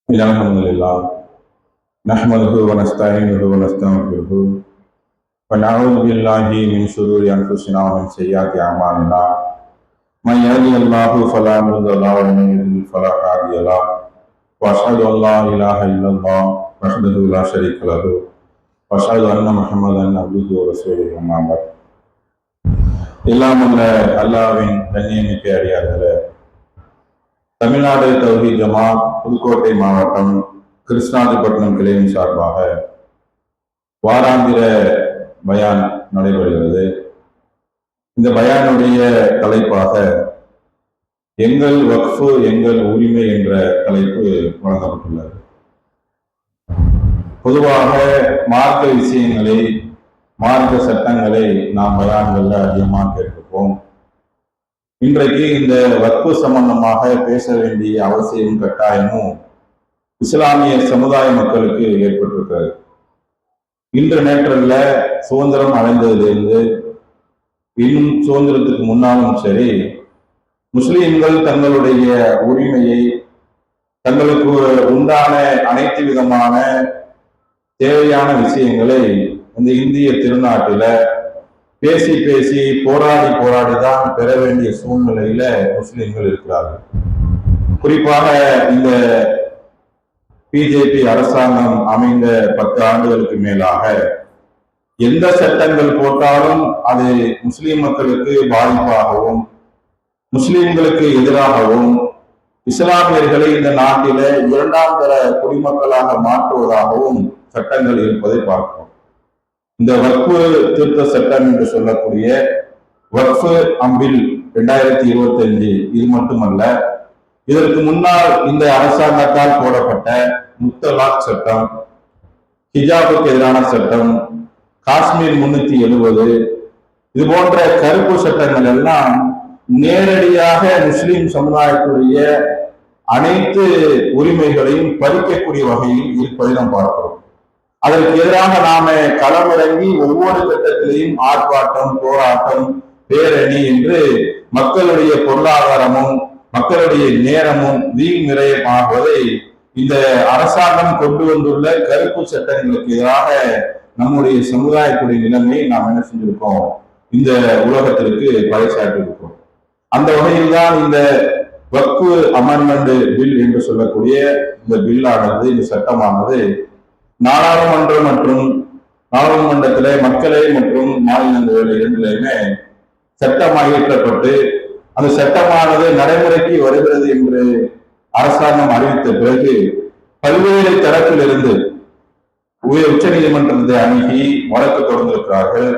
الحمد لله نحمده ونستعينه ونستغفره ونعوذ بالله من شرور انفسنا ومن سيئات اعمالنا من يهده الله فلا مضل له ومن يضلل فلا هادي له واشهد ان لا اله الا الله وحده لا شريك له واشهد ان محمدا عبده ورسوله اما بعد எல்லாம் உள்ள அல்லாஹ்வின் கண்ணியமிக்க அடியார்களே, தமிழ்நாடு தௌஹீத் ஜமாத் புதுக்கோட்டை மாவட்டம் கிருஷ்ணாதிபட்டினம் கிளையின் சார்பாக வாராந்திர பயான் நடைபெறுகிறது. இந்த பயானுடைய தலைப்பாக எங்கள் வக்ஃபு எங்கள் உரிமை என்ற தலைப்பு வழங்கப்பட்டுள்ளது. பொதுவாக மார்க்க விஷயங்களை, மார்க்க சட்டங்களை நாம் பயான்கள்ல அதிகமாக கேட்டிருப்போம். இன்றைக்கு இந்த வக்ஃபு சம்பந்தமாக பேச வேண்டிய அவசியமும் கட்டாயமும் இஸ்லாமிய சமுதாய மக்களுக்கு ஏற்பட்டிருக்கிறது. இன்று நேற்றல்ல, சுதந்திரம் அடைந்ததிலிருந்து இன்னும் சுதந்திரத்துக்கு முன்னாலும் சரி, முஸ்லிம்கள் தங்களுடைய உரிமையை, தங்களுக்கு உண்டான அனைத்து விதமான தேவையான விஷயங்களை இந்த இந்திய திருநாட்டில பேசி பேசி போராடி தான் பெற வேண்டிய சூழ்நிலையில முஸ்லிம்கள் இருக்கிறார்கள். குறிப்பாக இந்த பிஜேபி அரசாங்கம் அமைந்த 10 ஆண்டுகளுக்கு மேலாக எந்த சட்டங்கள் போட்டாலும் அது முஸ்லிம் மக்களுக்கு பாதிப்பாகவும், முஸ்லிம்களுக்கு எதிராகவும், இஸ்லாமியர்களை இந்த நாட்டில 2ஆம் தர குடிமக்களாக மாற்றுவதாகவும் சட்டங்கள் இருப்பதை பார்க்கிறோம். இந்த வக்ஃபு திருத்த சட்டம் என்று சொல்லக்கூடிய வக்ஃபு அம்பில் 2025 இது மட்டுமல்ல, இதற்கு முன்னால் இந்த அரசாங்கத்தால் போடப்பட்ட முத்தலாக் சட்டம், ஹிஜாபுக்கு எதிரான சட்டம், காஷ்மீர் 370 இது போன்ற கருப்பு சட்டங்கள் எல்லாம் நேரடியாக முஸ்லிம் சமுதாயத்துடைய அனைத்து உரிமைகளையும் பறிக்கக்கூடிய வகையில் இருப்பதை நாம் பார்க்கிறோம். அதற்கு எதிராக நாம களமிறங்கி ஒவ்வொரு கட்டத்திலையும் ஆர்ப்பாட்டம், போராட்டம், பேரணி என்று மக்களுடைய பொருளாதாரமும் மக்களுடைய நேரமும் வீண் விரயமாகுவதை இந்த அரசாங்கம் கொண்டு வந்துள்ள கருப்பு சட்டங்களுக்கு எதிராக நம்முடைய சமுதாயத்துடைய நிலைமையை நாம் என்ன செஞ்சிருக்கோம், இந்த உலகத்திற்கு பறைசாற்றிருக்கோம். அந்த வகையில் தான் இந்த வக்ஃபு அமெண்ட்மெண்ட் பில் என்று சொல்லக்கூடிய இந்த பில்லானது, இந்த சட்டமானது நாடாளுமன்றம் மற்றும் நாடாளுமன்றத்திலே மக்களை மற்றும் மாநிலங்கள் இரண்டிலுமே சட்டமாக இயற்றப்பட்டு அந்த சட்டமானது நடைமுறைக்கு வருகிறது என்று அரசாங்கம் அறிவித்த பிறகு பல்வேறு தரப்பிலிருந்து உச்ச நீதிமன்றத்தை அணுகி வழக்கு தொடர்ந்திருக்கிறார்கள்.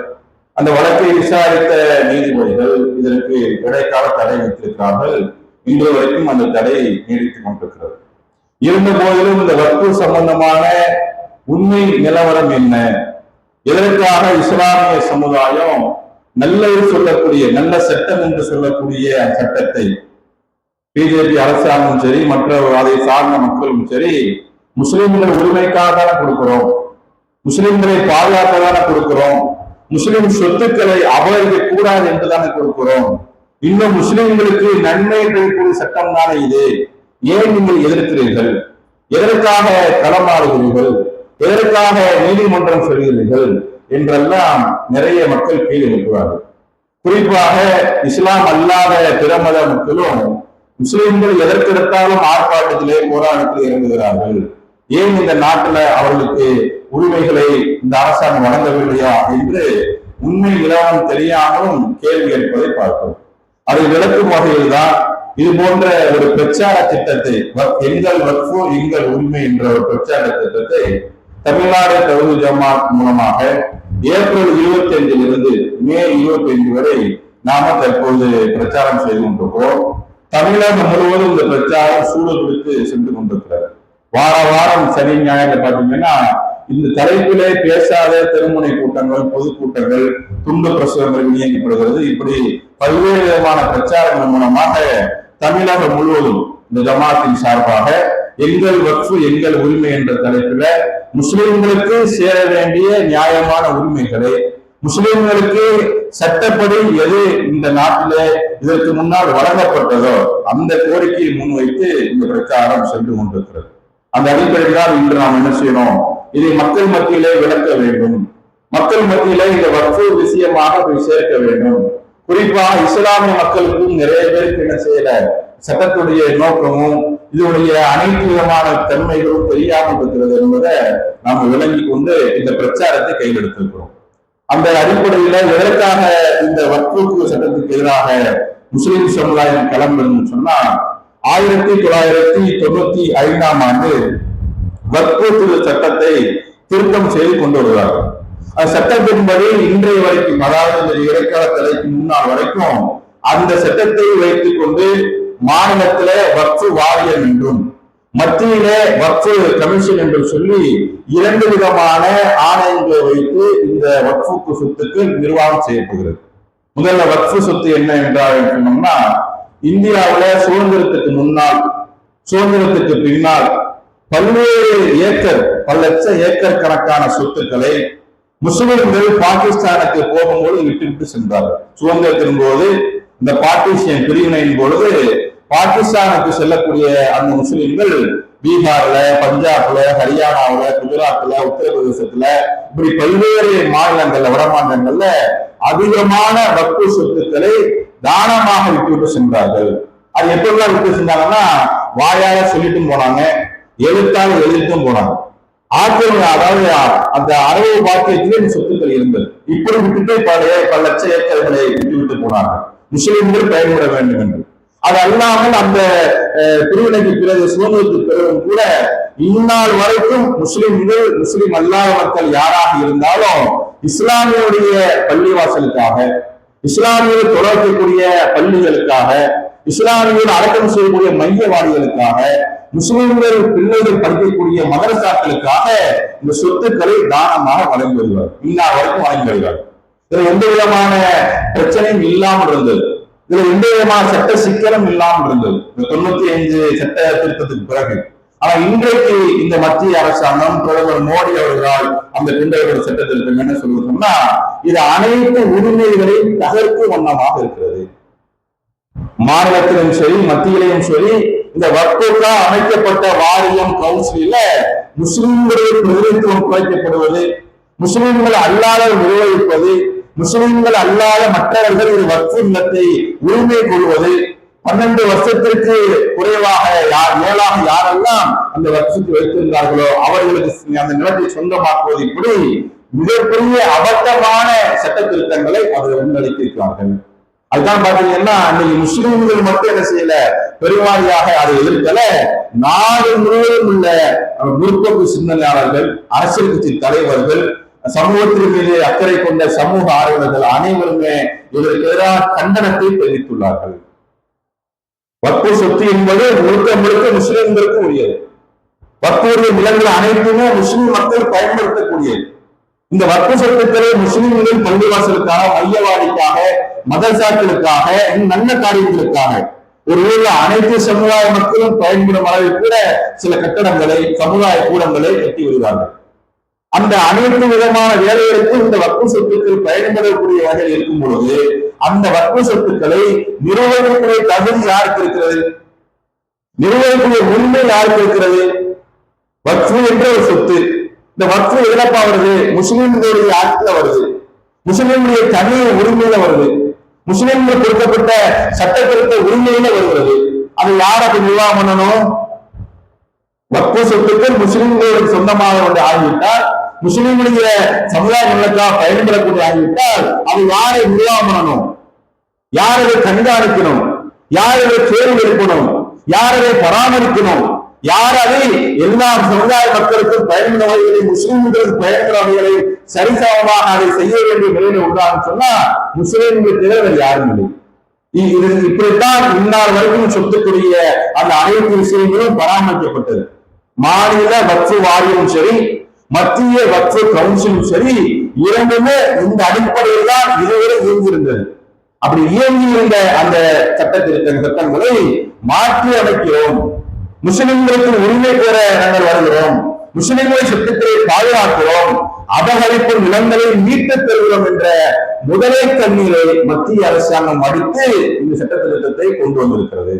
அந்த வழக்கை விசாரித்த நீதிபதிகள் இதற்கு இடைக்கால தடை வைத்திருக்கிறார்கள். இன்று வரைக்கும் அந்த தடை நீடித்துக் கொண்டிருக்கிறது. இருந்த போதிலும் இந்த வக்ஃபு சம்பந்தமான உண்மை நிலவரம் என்ன, எதற்காக இஸ்லாமிய சமுதாயம் நல்லது சொல்லக்கூடிய, நல்ல சட்டம் என்று சொல்லக்கூடிய சட்டத்தை பிஜேபி அரசாங்கமும் சரி, மற்ற அதை சார்ந்த மக்களும் சரி, முஸ்லிம்கள் உரிமைக்காக தானே கொடுக்கிறோம், முஸ்லிம்களை பாதுகாக்க தானே கொடுக்கிறோம், முஸ்லிம் சொத்துக்களை அபகரிக்க கூடாது என்று தானே கொடுக்கிறோம், இன்னும் முஸ்லிம்களுக்கு நன்மை கிடைக்கக்கூடிய சட்டம் தானே இது, ஏன் நீங்கள் எதிர்க்கிறீர்கள், எதற்காக களமாடுகிறீர்கள், எதற்காக நீதிமன்றம் செல்கிறீர்கள் என்றெல்லாம் நிறைய மக்கள் கேள்வி எழுப்புவார்கள். குறிப்பாக இஸ்லாம் அல்லாத பிற மத மக்களும் முஸ்லிம்கள் எதற்கெடுத்தாலும் ஆர்ப்பாட்டத்திலே போராட்டத்தில் இறங்குகிறார்கள், ஏன் இந்த நாட்டில் அவர்களுக்கு உரிமைகளை இந்த அரசாங்கம் வழங்கவில்லையா என்று உண்மை நிலவரம் தெரியாமலும் கேள்வி கேட்பதை பார்க்கிறோம். அதை விளக்கும் வகையில் தான் இது போன்ற ஒரு பிரச்சார திட்டத்தை, எங்கள் வக்ஃபு எங்கள் உரிமை என்ற ஒரு பிரச்சார திட்டத்தை தமிழ்நாடு தௌஹீத் ஜமாத் மூலமாக ஏப்ரல் 25 மே 25 வரை நாம தற்போது பிரச்சாரம் செய்து கொண்டிருக்கிறோம். தமிழகம் முழுவதும் இந்த பிரச்சாரம் சூழல் குறித்து சென்று கொண்டிருக்கிறது. வாரம் சனி ஞாயிறு பார்த்தீங்கன்னா இந்த தலைப்பிலே பேசாத திருமுனை கூட்டங்கள், பொதுக்கூட்டங்கள், துண்டு பிரசுரங்கள் விநியோகிக்கப்படுகிறது. இப்படி பல்வேறு விதமான பிரச்சாரங்கள் மூலமாக தமிழகம் முழுவதும் இந்த ஜமாத்தின் சார்பாக எங்கள் வக்ஃபு எங்கள் உரிமை என்ற தலைப்பில முஸ்லிம்களுக்கு சேர வேண்டிய நியாயமான உரிமைகளை, முஸ்லிம்களுக்கு சட்டப்படி எது இந்த நாட்டில இதற்கு முன்னால் வழங்கப்பட்டதோ அந்த கோரிக்கையை முன்வைத்து இந்த பிரச்சாரம் சென்று கொண்டிருக்கிறது. அந்த அடிப்படையில் தான் இன்று நாம் என்ன செய்யணும், இதை மக்கள் மத்தியிலே விளக்க வேண்டும். மக்கள் மத்தியிலே இந்த வக்ஃபு விஷயமாக போய் சேர்க்க வேண்டும். குறிப்பாக இஸ்லாமிய மக்களுக்கும் நிறைய பேருக்கு என்ன செய்யல, சட்டத்துடைய நோக்கமும் இதனுடைய அனைத்து விதமான தன்மைகளும் தெரியாமல் இருக்கிறது என்பதை நாம் விளங்கி கொண்டு இந்த பிரச்சாரத்தை கையில் எடுத்திருக்கிறோம். அந்த அடிப்படையில எதற்காக இந்த வக்ஃபு சட்டத்துக்கு எதிராக முஸ்லிம் சமுதாயம் கிளம்புன்னு சொன்னா, 1995ஆம் ஆண்டு வக்ஃபு சட்டத்தை திருத்தம் செய்து கொண்டு வருவார்கள். அந்த சட்டத்தின்படி இன்றைய வரைக்கும், அதாவது இந்த இடைக்கால தலைக்கு முன்னாள் வரைக்கும் அந்த சட்டத்தை வைத்துக் கொண்டு மாநிலத்தில வக்ஃபு வாரியம் என்றும் மத்தியிலே வக்ஃபு கமிஷன் என்று சொல்லி 2 விதமான ஆணையங்களை வைத்து இந்த வக்ஃபு சொத்துக்கு நிர்வாகம் செய்யப்படுகிறது. முதல்ல வக்ஃபு சொத்து என்ன என்றால் சொன்னோம்னா, இந்தியாவில சுதந்திரத்துக்கு முன்னால் சுதந்திரத்துக்கு பின்னால் பல்வேறு ஏக்கர், பல லட்சம் ஏக்கர் கணக்கான சொத்துக்களை முஸ்லிம்கள் பாகிஸ்தானுக்கு போகும்போது விட்டு சென்றார்கள். சுதந்திரத்தின் போது இந்த பார்ட்டிஷன் பிரிவினையின் பொழுது பாகிஸ்தானுக்கு செல்லக்கூடிய அந்த முஸ்லிம்கள் பீகார்ல, பஞ்சாப்ல, ஹரியானாவில, குஜராத்ல, உத்தரப்பிரதேசத்துல இப்படி பல்வேறு மாநிலங்கள்ல, வட மாநிலங்கள்ல அதிகமான வக்ஃபு சொத்துக்களை தானமாக விட்டு சென்றார்கள். அது எப்படிலாம் விட்டு செஞ்சாங்கன்னா, வாயால சொல்லிட்டும் போனாங்க, எழுத்தால் எழுதிட்டும் போனாங்க. அதாவது அந்த அரபு பாக்கியத்திலே சொத்துக்கள் இருந்தது. இப்படி விட்டுட்டு பல லட்ச ஏக்கர்களை விட்டு போனார்கள், முஸ்லிம்கள் பயன்பட வேண்டும் என்று. அது அல்லாமல் அந்த பிரிவினைக்கு பிறகு, சுதந்திரத்துக்கு பிறகும் கூட இந்நாள் வரைக்கும் முஸ்லிம்கள், முஸ்லிம் அல்லாத மக்கள் யாராக இருந்தாலும் இஸ்லாமியுடைய பள்ளிவாசலுக்காக, இஸ்லாமியர் தொடர்புக்கூடிய பள்ளிகளுக்காக, இஸ்லாமியர் அடக்கம் செய்யக்கூடிய மையவாடிகளுக்காக, முஸ்லிம்கள் பிள்ளைகள் படிக்கக்கூடிய மதரசாக்களுக்காக இந்த சொத்துக்களை தானமாக வழங்கி வருவார். இந்நாள் வரைக்கும் வழங்கி வருவார். இதுல எந்த விதமான பிரச்சனையும் இல்லாமல் இருந்தது. இதுல எந்த விதமான சட்ட சிக்கலும் இல்லாமல் இருந்தது இந்த 95 சட்ட திருத்தத்துக்கு பிறகு. ஆனா இன்றைக்கு இந்த மத்திய அரசாங்கம், பிரதமர் மோடி அவர்களால் அந்த குண்டர்கள் சட்ட திருத்தம் என்ன சொல்லுன்னா, இது அனைத்து உரிமைகளையும் தகர்க்கும் வண்ணமாக இருக்கிறது. மாநிலத்திலும் சரி, மத்தியிலையும் சரி, இந்த வக்ஃபுக்காக அமைக்கப்பட்ட வாரியம், கவுன்சில முஸ்லிம்களுடைய பிரதிநிதித்துவம் குறைக்கப்படுவது, முஸ்லிம்கள் அல்லாத நிர்வகிப்பது, முஸ்லிம்கள் அல்லாத மற்றவர்கள் ஒரு வக்ஃபு நிலத்தை உரிமை கொள்வது, 12 வருஷத்திற்கு குறைவாக மேலாக யாரெல்லாம் அந்த வக்ஃபுக்கு வைத்திருந்தார்களோ அவர்களுக்கு அந்த நிலத்தை சொந்தமாக்குவது, இப்படி மிகப்பெரிய அபத்தமான சட்ட திருத்தங்களை அவர்கள் முன்னெடுத்திருக்கிறார்கள். அதுதான் பாத்தீங்கன்னா, அன்னைக்கு முஸ்லிம்கள் மட்டும் என்ன செய்யல, பெருவாரியாக அதை எதிர்க்கல, நாடு முழுவதும் உள்ள முற்போக்கு சிந்தனையாளர்கள், அரசியல் கட்சி தலைவர்கள், சமூகத்தின் மீது அக்கறை கொண்ட சமூக ஆர்வலர்கள் அனைவருமே இதற்கு எதிராக கண்டனத்தை தெரிவித்துள்ளார்கள். வக்ஃபு சொத்து என்பது முழுக்க முழுக்க முஸ்லிம்களுக்கு உரியது. வக்ஃபுடைய நிலங்கள் அனைத்துமே முஸ்லிம் மக்கள் பயன்படுத்தக்கூடியது. இந்த வக்ஃபு சொத்துக்களை முஸ்லிம்கள் பள்ளிவாசலுக்காக, மையவாடிக்காக, மதரசாக்களுக்காக, நல்ல காரியங்களுக்காக, ஒரு ஊர்ல அனைத்து சமுதாய மக்களும் பயன்படும் அளவில் கூட சில கட்டடங்களை, சமுதாய கூடங்களை கட்டி வருகிறார்கள். அந்த அனைத்து விதமான வேலைகளுக்கும் இந்த வக்ஃபு சொத்துக்கள் பயன்படக்கூடிய வகையில் இருக்கும் பொழுது, அந்த வக்ஃபு சொத்துக்களை நிர்வகிக்கக்கூடிய தகுதி யாருக்கு இருக்கிறது? நிர்வகிக்கக்கூடிய உரிமை யாருக்கு இருக்கிறது? வக்ஃபு என்ற ஒரு சொத்து. இந்த வக்ஃபு எதிரப்பா வருது? முஸ்லிம்களுடைய ஆட்சியில வருது, முஸ்லிம்களுடைய தனி உரிமையில வருது, முஸ்லிம்கள் கொடுக்கப்பட்ட சட்டத்திருத்த உரிமையில வருகிறது. அதை யார் அப்படி நிர்வாகம் பண்ணணும்? வக்ஃபு சொத்துக்கள் முஸ்லிம்களுக்கு சொந்தமாக ஒன்று ஆகிவிட்டால், முஸ்லிம்களுடைய சமுதாய நலனுக்காக பயன்படக்கூடிய ஆகிவிட்டால், அது யாரை நிர்வாகம் பண்ணணும்? யார் அதை கண்காணிக்கணும்? யார் அதை தேர்வு எடுக்கணும்? யார் அதை பராமரிக்கணும்? யார் அதை எல்லா சமுதாய மக்களுக்கும் பயன்பட வகைகளை, முஸ்லிம்களுக்கு பயன்பட வகைகளை சரிசமமாக அதை செய்ய வேண்டிய நிலையில் உண்டாகும் சொன்னா முஸ்லிம்களுக்கு தேவை யாரும் இல்லை. இப்படித்தான் இந்நாள் வரைக்கும் சொத்துக்குரிய அந்த அனைத்து விஷயங்களும் பராமரிக்கப்பட்டது. மாநில வக்ஃபு வாரியமும் சரி, மத்திய வக்ஃபு கவுன்சிலும் சரி, இரண்டுமே இந்த அடிப்படையில் தான் இதுவரை இயங்கியிருந்தது. அப்படி இயங்கியிருந்த அந்த சட்டங்களை மாற்றி அமைக்கிறோம், முஸ்லிம்களுக்கு உரிமை பெற நாங்கள் வருகிறோம், முஸ்லிம்களை சொத்துக்களை பாதுகாக்கிறோம், அபகரிப்பு நிலங்களை மீட்டுத் தருகிறோம் என்ற முதலை கண்ணீரை மத்திய அரசாங்கம் அடித்து இந்த சட்ட திருத்தத்தை கொண்டு வந்திருக்கிறது.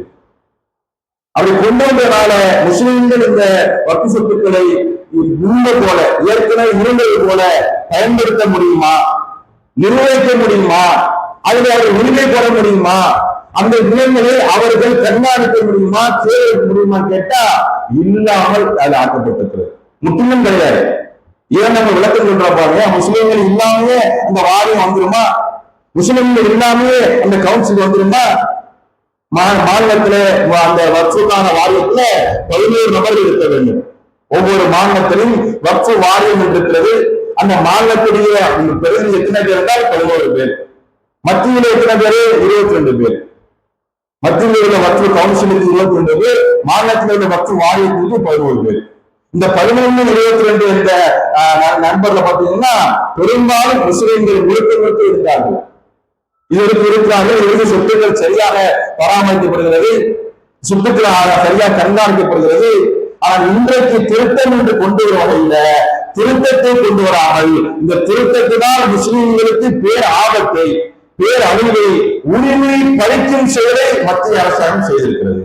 அப்படி கொண்டு வந்ததுனால முஸ்லிம்கள் இந்த வக்கு சொத்துக்களை முன்பு போல ஏற்கனவே இருந்தது போல பயன்படுத்த முடியுமா, நிர்வகிக்க முடியுமா, அதில் அவர் உரிமை பெற முடியுமா, அந்த நிலைமையை அவர்கள் கண்காணிக்க முடியுமா, சேமிக்க முடியுமா கேட்டா இல்லாமல் அது ஆக்கப்பட்டிருக்கிறது. முற்றிலும் கிடையாது. ஏன் நம்ம விளக்கம் சொல்றாங்க, முஸ்லிம்கள் இல்லாமே அந்த வாரியம் வந்துருமா, முஸ்லிம்கள் இல்லாமே அந்த கவுன்சில் வந்துருமா? மாநிலத்துல அந்த வக்ஃபுக்கான வாரியத்துல 11 நபர்கள் இருக்க வேண்டும். ஒவ்வொரு மாநிலத்திலும் வக்ஃபு வாரியம் இருக்கிறது. அந்த மாநிலத்துடைய பிரதிநிதி எத்தனை பேர் என்றால் 11 பேர். மத்தியில் எத்தனை பேர்? 22 பேர். மத்தியில் உள்ள வக்ஃபு கவுன்சிலுக்கு 22 பேர், மாநிலத்தில் உள்ள வக்ஃபு வாரியத்துக்கு 11 பேர். இந்த 11, 22 என்ற நண்பர்ல பாத்தீங்கன்னா பெரும்பாலும் முஸ்லிம்கள் முழுக்க இருந்தார்கள். இதற்கு இருக்கிறார்கள். இறுதி சொத்துக்கள் சரியாக பராமரிக்கப்படுகிறது, சொத்துக்கள் சரியாக கண்காணிக்கப்படுகிறது. ஆனால் இன்றைக்கு திருத்தம் என்று கொண்டு வரும் வகையில திருத்தத்தை கொண்டு வராமல் இந்த திருத்தத்தினால் முஸ்லிம்களுக்கு பேர் ஆபத்தை, பேர் அழிவை, உரிமை பறிக்கும் செயலை மத்திய அரசாங்கம் செய்திருக்கிறது.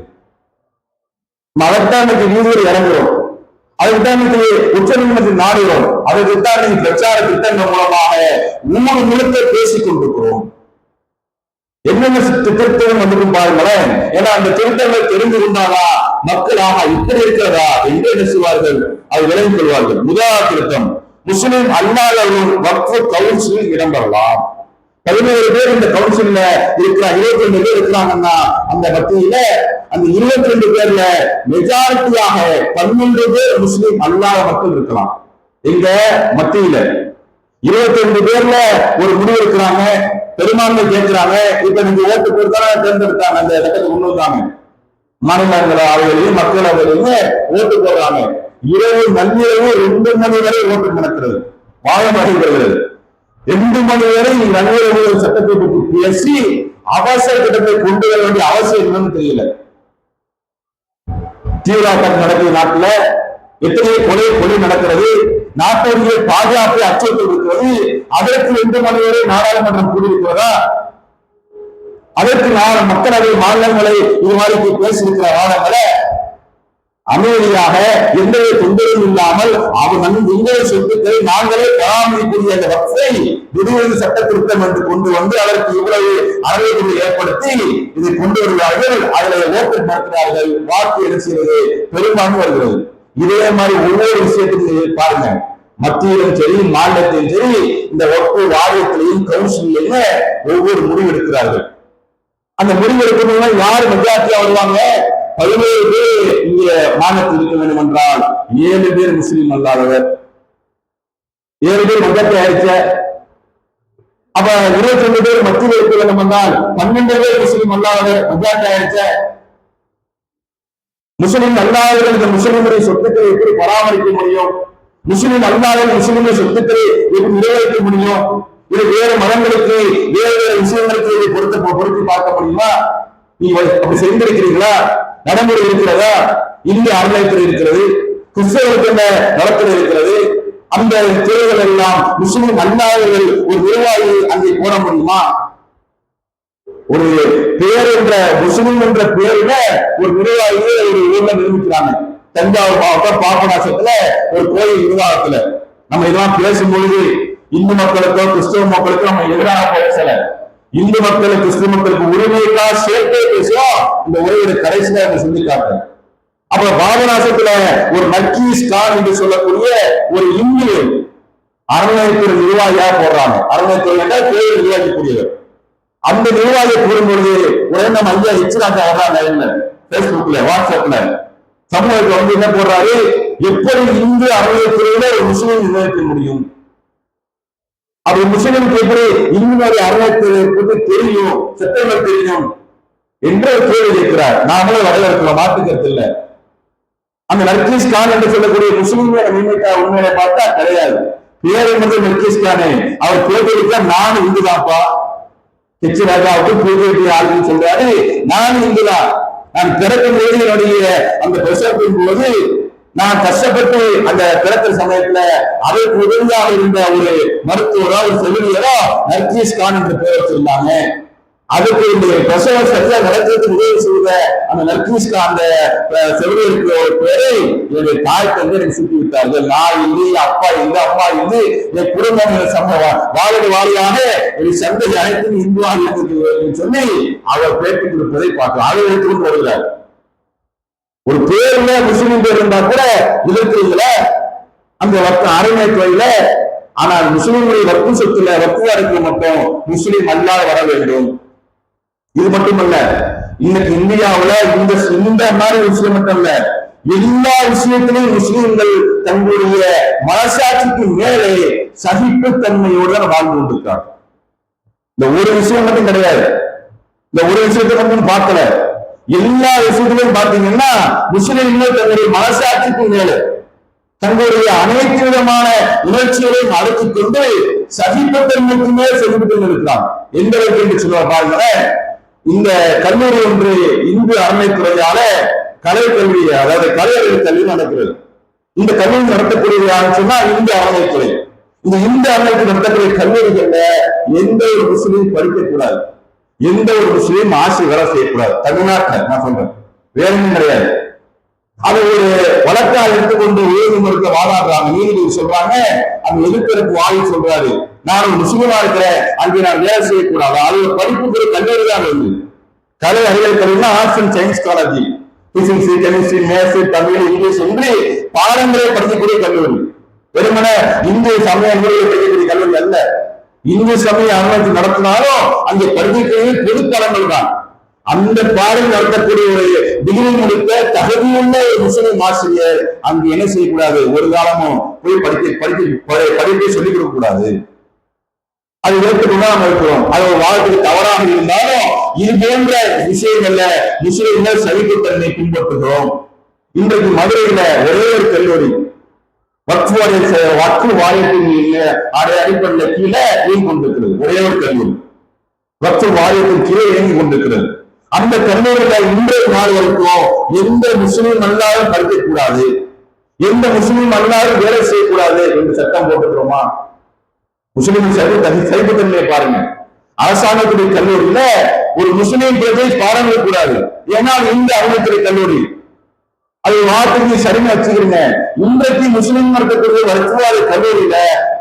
அதைத்தான் இன்னைக்கு வீதியில் இறங்குறோம், அதுக்குத்தான் இன்னைக்கு உச்ச நீதிமன்றத்தில் நாடுகிறோம், அதுக்குத்தான் இன்னைக்கு பிரச்சார திட்டங்கள் மூலமாக ஊர் முழுக்க பேசிக் கொண்டிருக்கிறோம். என்னென்ன திருத்தம் வந்துடும் பாருங்களேன். ஏன்னா அந்த திருத்தங்கள் தெரிந்திருந்தாலா மக்களாக இப்படி இருக்கிறதா என்று என்ன செய்வார்கள், அது விளங்கிக் கொள்வார்கள். முதலாவது திருத்தம், முஸ்லிம் அல்லாதவர்கள் வக்ஃபு கவுன்சிலில் இடம்பெறலாம். 11 பேர் இந்த கவுன்சில்ல இருக்கிறாங்க, 22 பேர் இருக்கிறாங்கன்னா அந்த மத்தியில அந்த 22 பேர்ல மெஜாரிட்டியாக 12 பேர் முஸ்லிம் அல்லாத மக்கள் இருக்கலாம். எங்க மத்தியில 22 பேர்ல ஒரு முடிவு இருக்கிறாங்க, பெரும்பான்மை கேட்கிறாங்க. இப்ப நீங்க ஓட்டு கொடுத்தா தேர்ந்தெடுத்தாங்க, அந்த இடத்துக்கு கொண்டு வந்தாங்க. மாநிலங்களவையிலையும் மக்களவையிலையும் ஓட்டு போடுறாங்க. இரவு நள்ளிரவு 2 மணி வரை ஓட்டு நடக்கிறது, வாழம் வருகிறது. 2 மணி வரை நள்ளிரவு சட்டத்தை பற்றி பேசி அவசர திட்டத்தை கொண்டு வர வேண்டிய அவசியம் என்னன்னு தெரியல. தீவிரவாதம் நடக்கிற நாட்டுல எத்தனை கொலை நடக்கிறது, நாட்டுடைய பாதுகாப்பை அச்சுறுத்தல் இருக்கிறது. அதற்கு 2 மணி வரை நாடாளுமன்றம் கூடியிருக்கிறதா? அதற்கு மக்களவை மாநிலங்களை இது மாதிரி பேசியிருக்கிற வாதங்களை அமைதியாக எந்த தொந்தரவும் இல்லாமல் இந்திய சொத்துக்களை நாங்களே பராமரிக்கக்கூடிய அந்த வக்ஃபை திடீரென்று சட்ட திருத்தம் என்று கொண்டு வந்து அதற்கு இவ்வளவு அறவைகளை ஏற்படுத்தி இதை கொண்டு வருவார்கள். அதில் ஓட்டு நடத்துகிறார்கள், வாக்கு என்ன செய்வது, பெரும்பான்மை வருகிறது. இதே மாதிரி ஒவ்வொரு விஷயத்தையும் பாருங்க, மத்தியிலும் சரி மாநிலத்திலும் சரி இந்த வக்ஃபு வாரியத்திலையும் கவுன்சிலையும் ஒவ்வொரு முடிவு எடுக்கிறார்கள். அந்த முடிவு எடுக்கணும் யாரு மெஜாரிட்டியா வருவாங்க? 17 பேர் இங்க மாநிலத்தில் இருக்க வேண்டும் என்றால் 7 பேர் முஸ்லீம் அல்லாதவர், 7 பேர் மெஜாரிட்டி ஆயிடுச்ச. அப்ப 22 பேர் மத்தியில் இருக்க வேண்டும் என்றால் 12 பேர் முஸ்லீம் அல்லாதவர் மெஜாரிட்டி ஆயிடுச்ச. முஸ்லிம் அல்லாதவர்கள் இந்த முஸ்லிமுடைய சொத்துக்களை எப்படி பராமரிக்க முடியும்? முஸ்லிம் அல்லாதவர்கள் முஸ்லிமுடைய சொத்துக்களை எப்படி நிறைவேற்ற முடியும்? இது வேறு மதங்களுக்கு வேறு வேறு விஷயங்களுக்கு இதை பொருத்தி பார்க்க முடியுமா? நீங்க அப்படி செய்திருக்கிறீங்களா? நடைமுறை இருக்கிறதா? இந்திய அறநிலையத்துறை இருக்கிறது, கிறிஸ்தவர்களுக்கு நலத்துறை இருக்கிறது. அந்த துறைகள் எல்லாம் முஸ்லிம் அல்லாதவர்கள் ஒரு நிர்வாகியை அங்கே போட முடியுமா? ஒரு பேர் என்ற முஸ்லிம் என்ற பேருல ஒரு நிர்வாகியை ஒரு ஊர்ல நிரூபிக்கிறாங்க. தஞ்சாவூர் மாவட்டம் பாபநாசத்துல ஒரு கோயில் நிர்வாகத்துல நம்ம இதெல்லாம் பேசும்பொழுது இந்து மக்களுக்கோ கிறிஸ்தவ மக்களுக்கோ நம்ம எதிராக பேசல. இந்து மக்களுக்கு கிறிஸ்தவ மக்களுக்கு உரிமைக்காக சேர்த்தே பேசுவோம். இந்த உரையோட கடைசியில சொல்லி காட்டுறேன். அப்ப பாபநாசத்துல ஒரு நக்கீஸ் கான் என்று சொல்லக்கூடிய ஒரு இந்து அறநிலையத்துறை நிர்வாகியா போடுறாங்க. அறநிலையத்துறை என்றால் கோயில் நிர்வாகிக்கூடியவர். அந்த நிர்வாகியை கூறும்பொழுது உடனே நம்ம ஐயா எச்சிராஜா வர்றாங்க பேஸ்புக்ல, வாட்ஸ்அப்ல, சமூகத்துல வந்து என்ன போடுறாரு, எப்படி இந்து அறநிலையத்துறையில ஒரு முஸ்லீம் நிர்வகிக்க முடியும்? அப்படி முஸ்லிமுக்கு எப்படி இந்துடைய அறநிலையத்துறை பற்றி தெரியும், சட்டங்கள் தெரியும் என்று கேள்வி கேட்கிறார். நாமளும் வரவேற்கிறோம், மாற்றுக்கிறது இல்லை. அந்த நர்கீஸ் கான் என்று சொல்லக்கூடிய முஸ்லிமே உண்மையை பார்த்தா கிடையாது. பேர் என்பது நர்கீஸ் கானே. அவர் கேட்க நானும் இந்துதான்ப்பா, கட்சி ராஜாவுக்கு பிஜேபி ஆளுன்னு சொல்றாரு. நான் இந்துதான். நான் பிறக்கும் போது என்னுடைய அந்த பிரசவத்தின் போது நான் கஷ்டப்பட்டு அந்த பிறக்கிற சமயத்துல அதற்கு உதவியாக இருந்த ஒரு மருத்துவரோ ஒரு செவிலியரோ நர்கீஸ் கான் என்று பெயர் வச்சிருந்தாங்க. அதுக்கு இந்த பிரசவம் சரியா நடக்கிறதுக்கு உதவி செய்த அந்த நர்கீஸ்க்கு அந்த செவிலியருக்கு ஒரு பேரை என்னுடைய தாய் தந்தை எனக்கு சுட்டி விட்டார்கள். நான் இல்லை, அப்பா இல்லை, அம்மா இல்லை, என் குடும்பம் வாழது வாழியாக என் சந்தை அனைத்தும் இந்துவாக இருக்கு சொல்லி அவர் பேட்டி கொடுப்பதை பார்க்கலாம். அதை எடுத்துக்கொண்டு வருகிறார். ஒரு பேர்ல முஸ்லீம் பேர் இருந்தா கூட எதிர்க்கிறீங்கள அந்த அரைமை துறையில. ஆனால் முஸ்லீம்களுடைய வர்க்கு சொத்துல வர்க்குவாருக்கு மட்டும் முஸ்லீம் அல்லாத வர வேண்டும். இது மட்டுமல்ல, இன்னைக்கு இந்தியாவுல இந்த மாதிரி விஷயம் மட்டும் இல்ல, எல்லா விஷயத்திலும் முஸ்லீம்கள் தங்களுடைய மனசாட்சிக்கு மேலே சகிப்புத்தன்மையோடு வாழ்ந்து கொண்டிருக்காங்க. இந்த ஒரு விஷயம் மட்டும் கிடையாது, இந்த ஒரு விஷயத்தை மட்டும் பார்க்கல, எல்லா விஷயத்திலும் பாத்தீங்கன்னா முஸ்லீம்கள் தங்களுடைய மனசாட்சிக்கு மேலே தங்களுடைய அனைத்து விதமான உணர்ச்சிகளையும் அடக்கிக் கொண்டு சகிப்புத்தன்மைக்கு மேல் செலுத்திக் இருக்கிறாங்க. எந்த அளவுக்கு என்று சொல்லுவார் பாருங்க. இந்த கல்லூரி ஒன்று இந்து அறநிலைத்துறையால கலை கல்வி, அதாவது கலையறிவு கல்வி நடக்கிறது. இந்த கல்லூரி நடத்தக்கூடிய சொன்னா இந்து அறநிலைத்துறை. இந்த இந்து அறநிலையத்தில் நடத்தக்கூடிய கல்லூரிகள்ல எந்த ஒரு முஸ்லீம் படிக்கக்கூடாது, எந்த ஒரு முஸ்லீம் ஆசிரியராக செய்யக்கூடாது. தமிழ்நாட்டில் நான் சொல்றேன், வேற ஒன்றும் கிடையாது. அது ஒரு வழக்காக எடுத்துக்கொண்டு உயர்நீதிமன்றத்தை வாதாடுறாங்க. நீதிபதி சொல்றாங்க, அங்க எதிர்க்கிறதுக்கு வாயு சொல்றாரு, நான் ஒரு முஸ்லீமா இருக்கிறேன், அங்கே நான் வேலை செய்யக்கூடாது. அது ஒரு படிப்புக்கு கல்லூரி தான் வந்து கலை அறிவியல் கல்வினா arts and science college, physics, chemistry, maths, Tamil, English என்று பாடங்களை படிக்கக்கூடிய கல்லூரி. வெறுமன இந்து சமய நூல்களை படிக்கக்கூடிய கல்லூரி அல்ல. இந்து சமய அனுமதி நடத்தினாலும் அங்கே படிக்கக்கூடிய பொது பாடங்கள் தான். அந்த பாடம் நடத்தக்கூடிய ஒரு டிகிரி முடித்த தகுதியுள்ள ஒரு முஸ்லிம் ஆசிரியர் அங்கு என்ன செய்யக்கூடாது, ஒரு காலமும் போய் படிப்பை சொல்லிக் கொடுக்க கூடாது. அது ஏற்றுக்கொண்டு நாம் இருக்கிறோம். அது ஒரு வாழ்க்கைக்கு தவறாக இருந்தாலும் இது போன்ற விஷயங்கள்ல முஸ்லிம்கள் சகிப்புத்தன்மை பின்பற்றுகிறோம். இன்றைக்கு மதுரையில ஒரே ஒரு கல்லூரி வக்ஃபு வாரியத்தின் அடிப்படையில் கீழே இயங்கி கொண்டிருக்கிறது. ஒரே ஒரு கல்லூரி வக்ஃபு வாரியத்தின் கீழே இயங்கி கொண்டிருக்கிறது. அந்த கல்லூரியில இன்றைய நாள் வரைக்கும் எந்த முஸ்லீம் அல்லாரும் படிக்கக்கூடாது, எந்த முஸ்லீம் அல்லாரும் வேலை செய்யக்கூடாது என்று சட்டம் போட்டுக்கிறோமா? முஸ்லீம் சைபத்தன்மையை பாருங்க. அரசாங்கத்துடைய கல்லூரியில ஒரு முஸ்லீம் பிரஜை பாடம் கூடாது, ஏன்னா இந்த அறநிலைத்துறை கல்லூரி. அது வார்த்தைக்கு சரின்னு வச்சுக்கிறீங்க. இன்றைக்கு முஸ்லீம் நடத்தக்கூடிய வக்ஃபு கல்லூரியில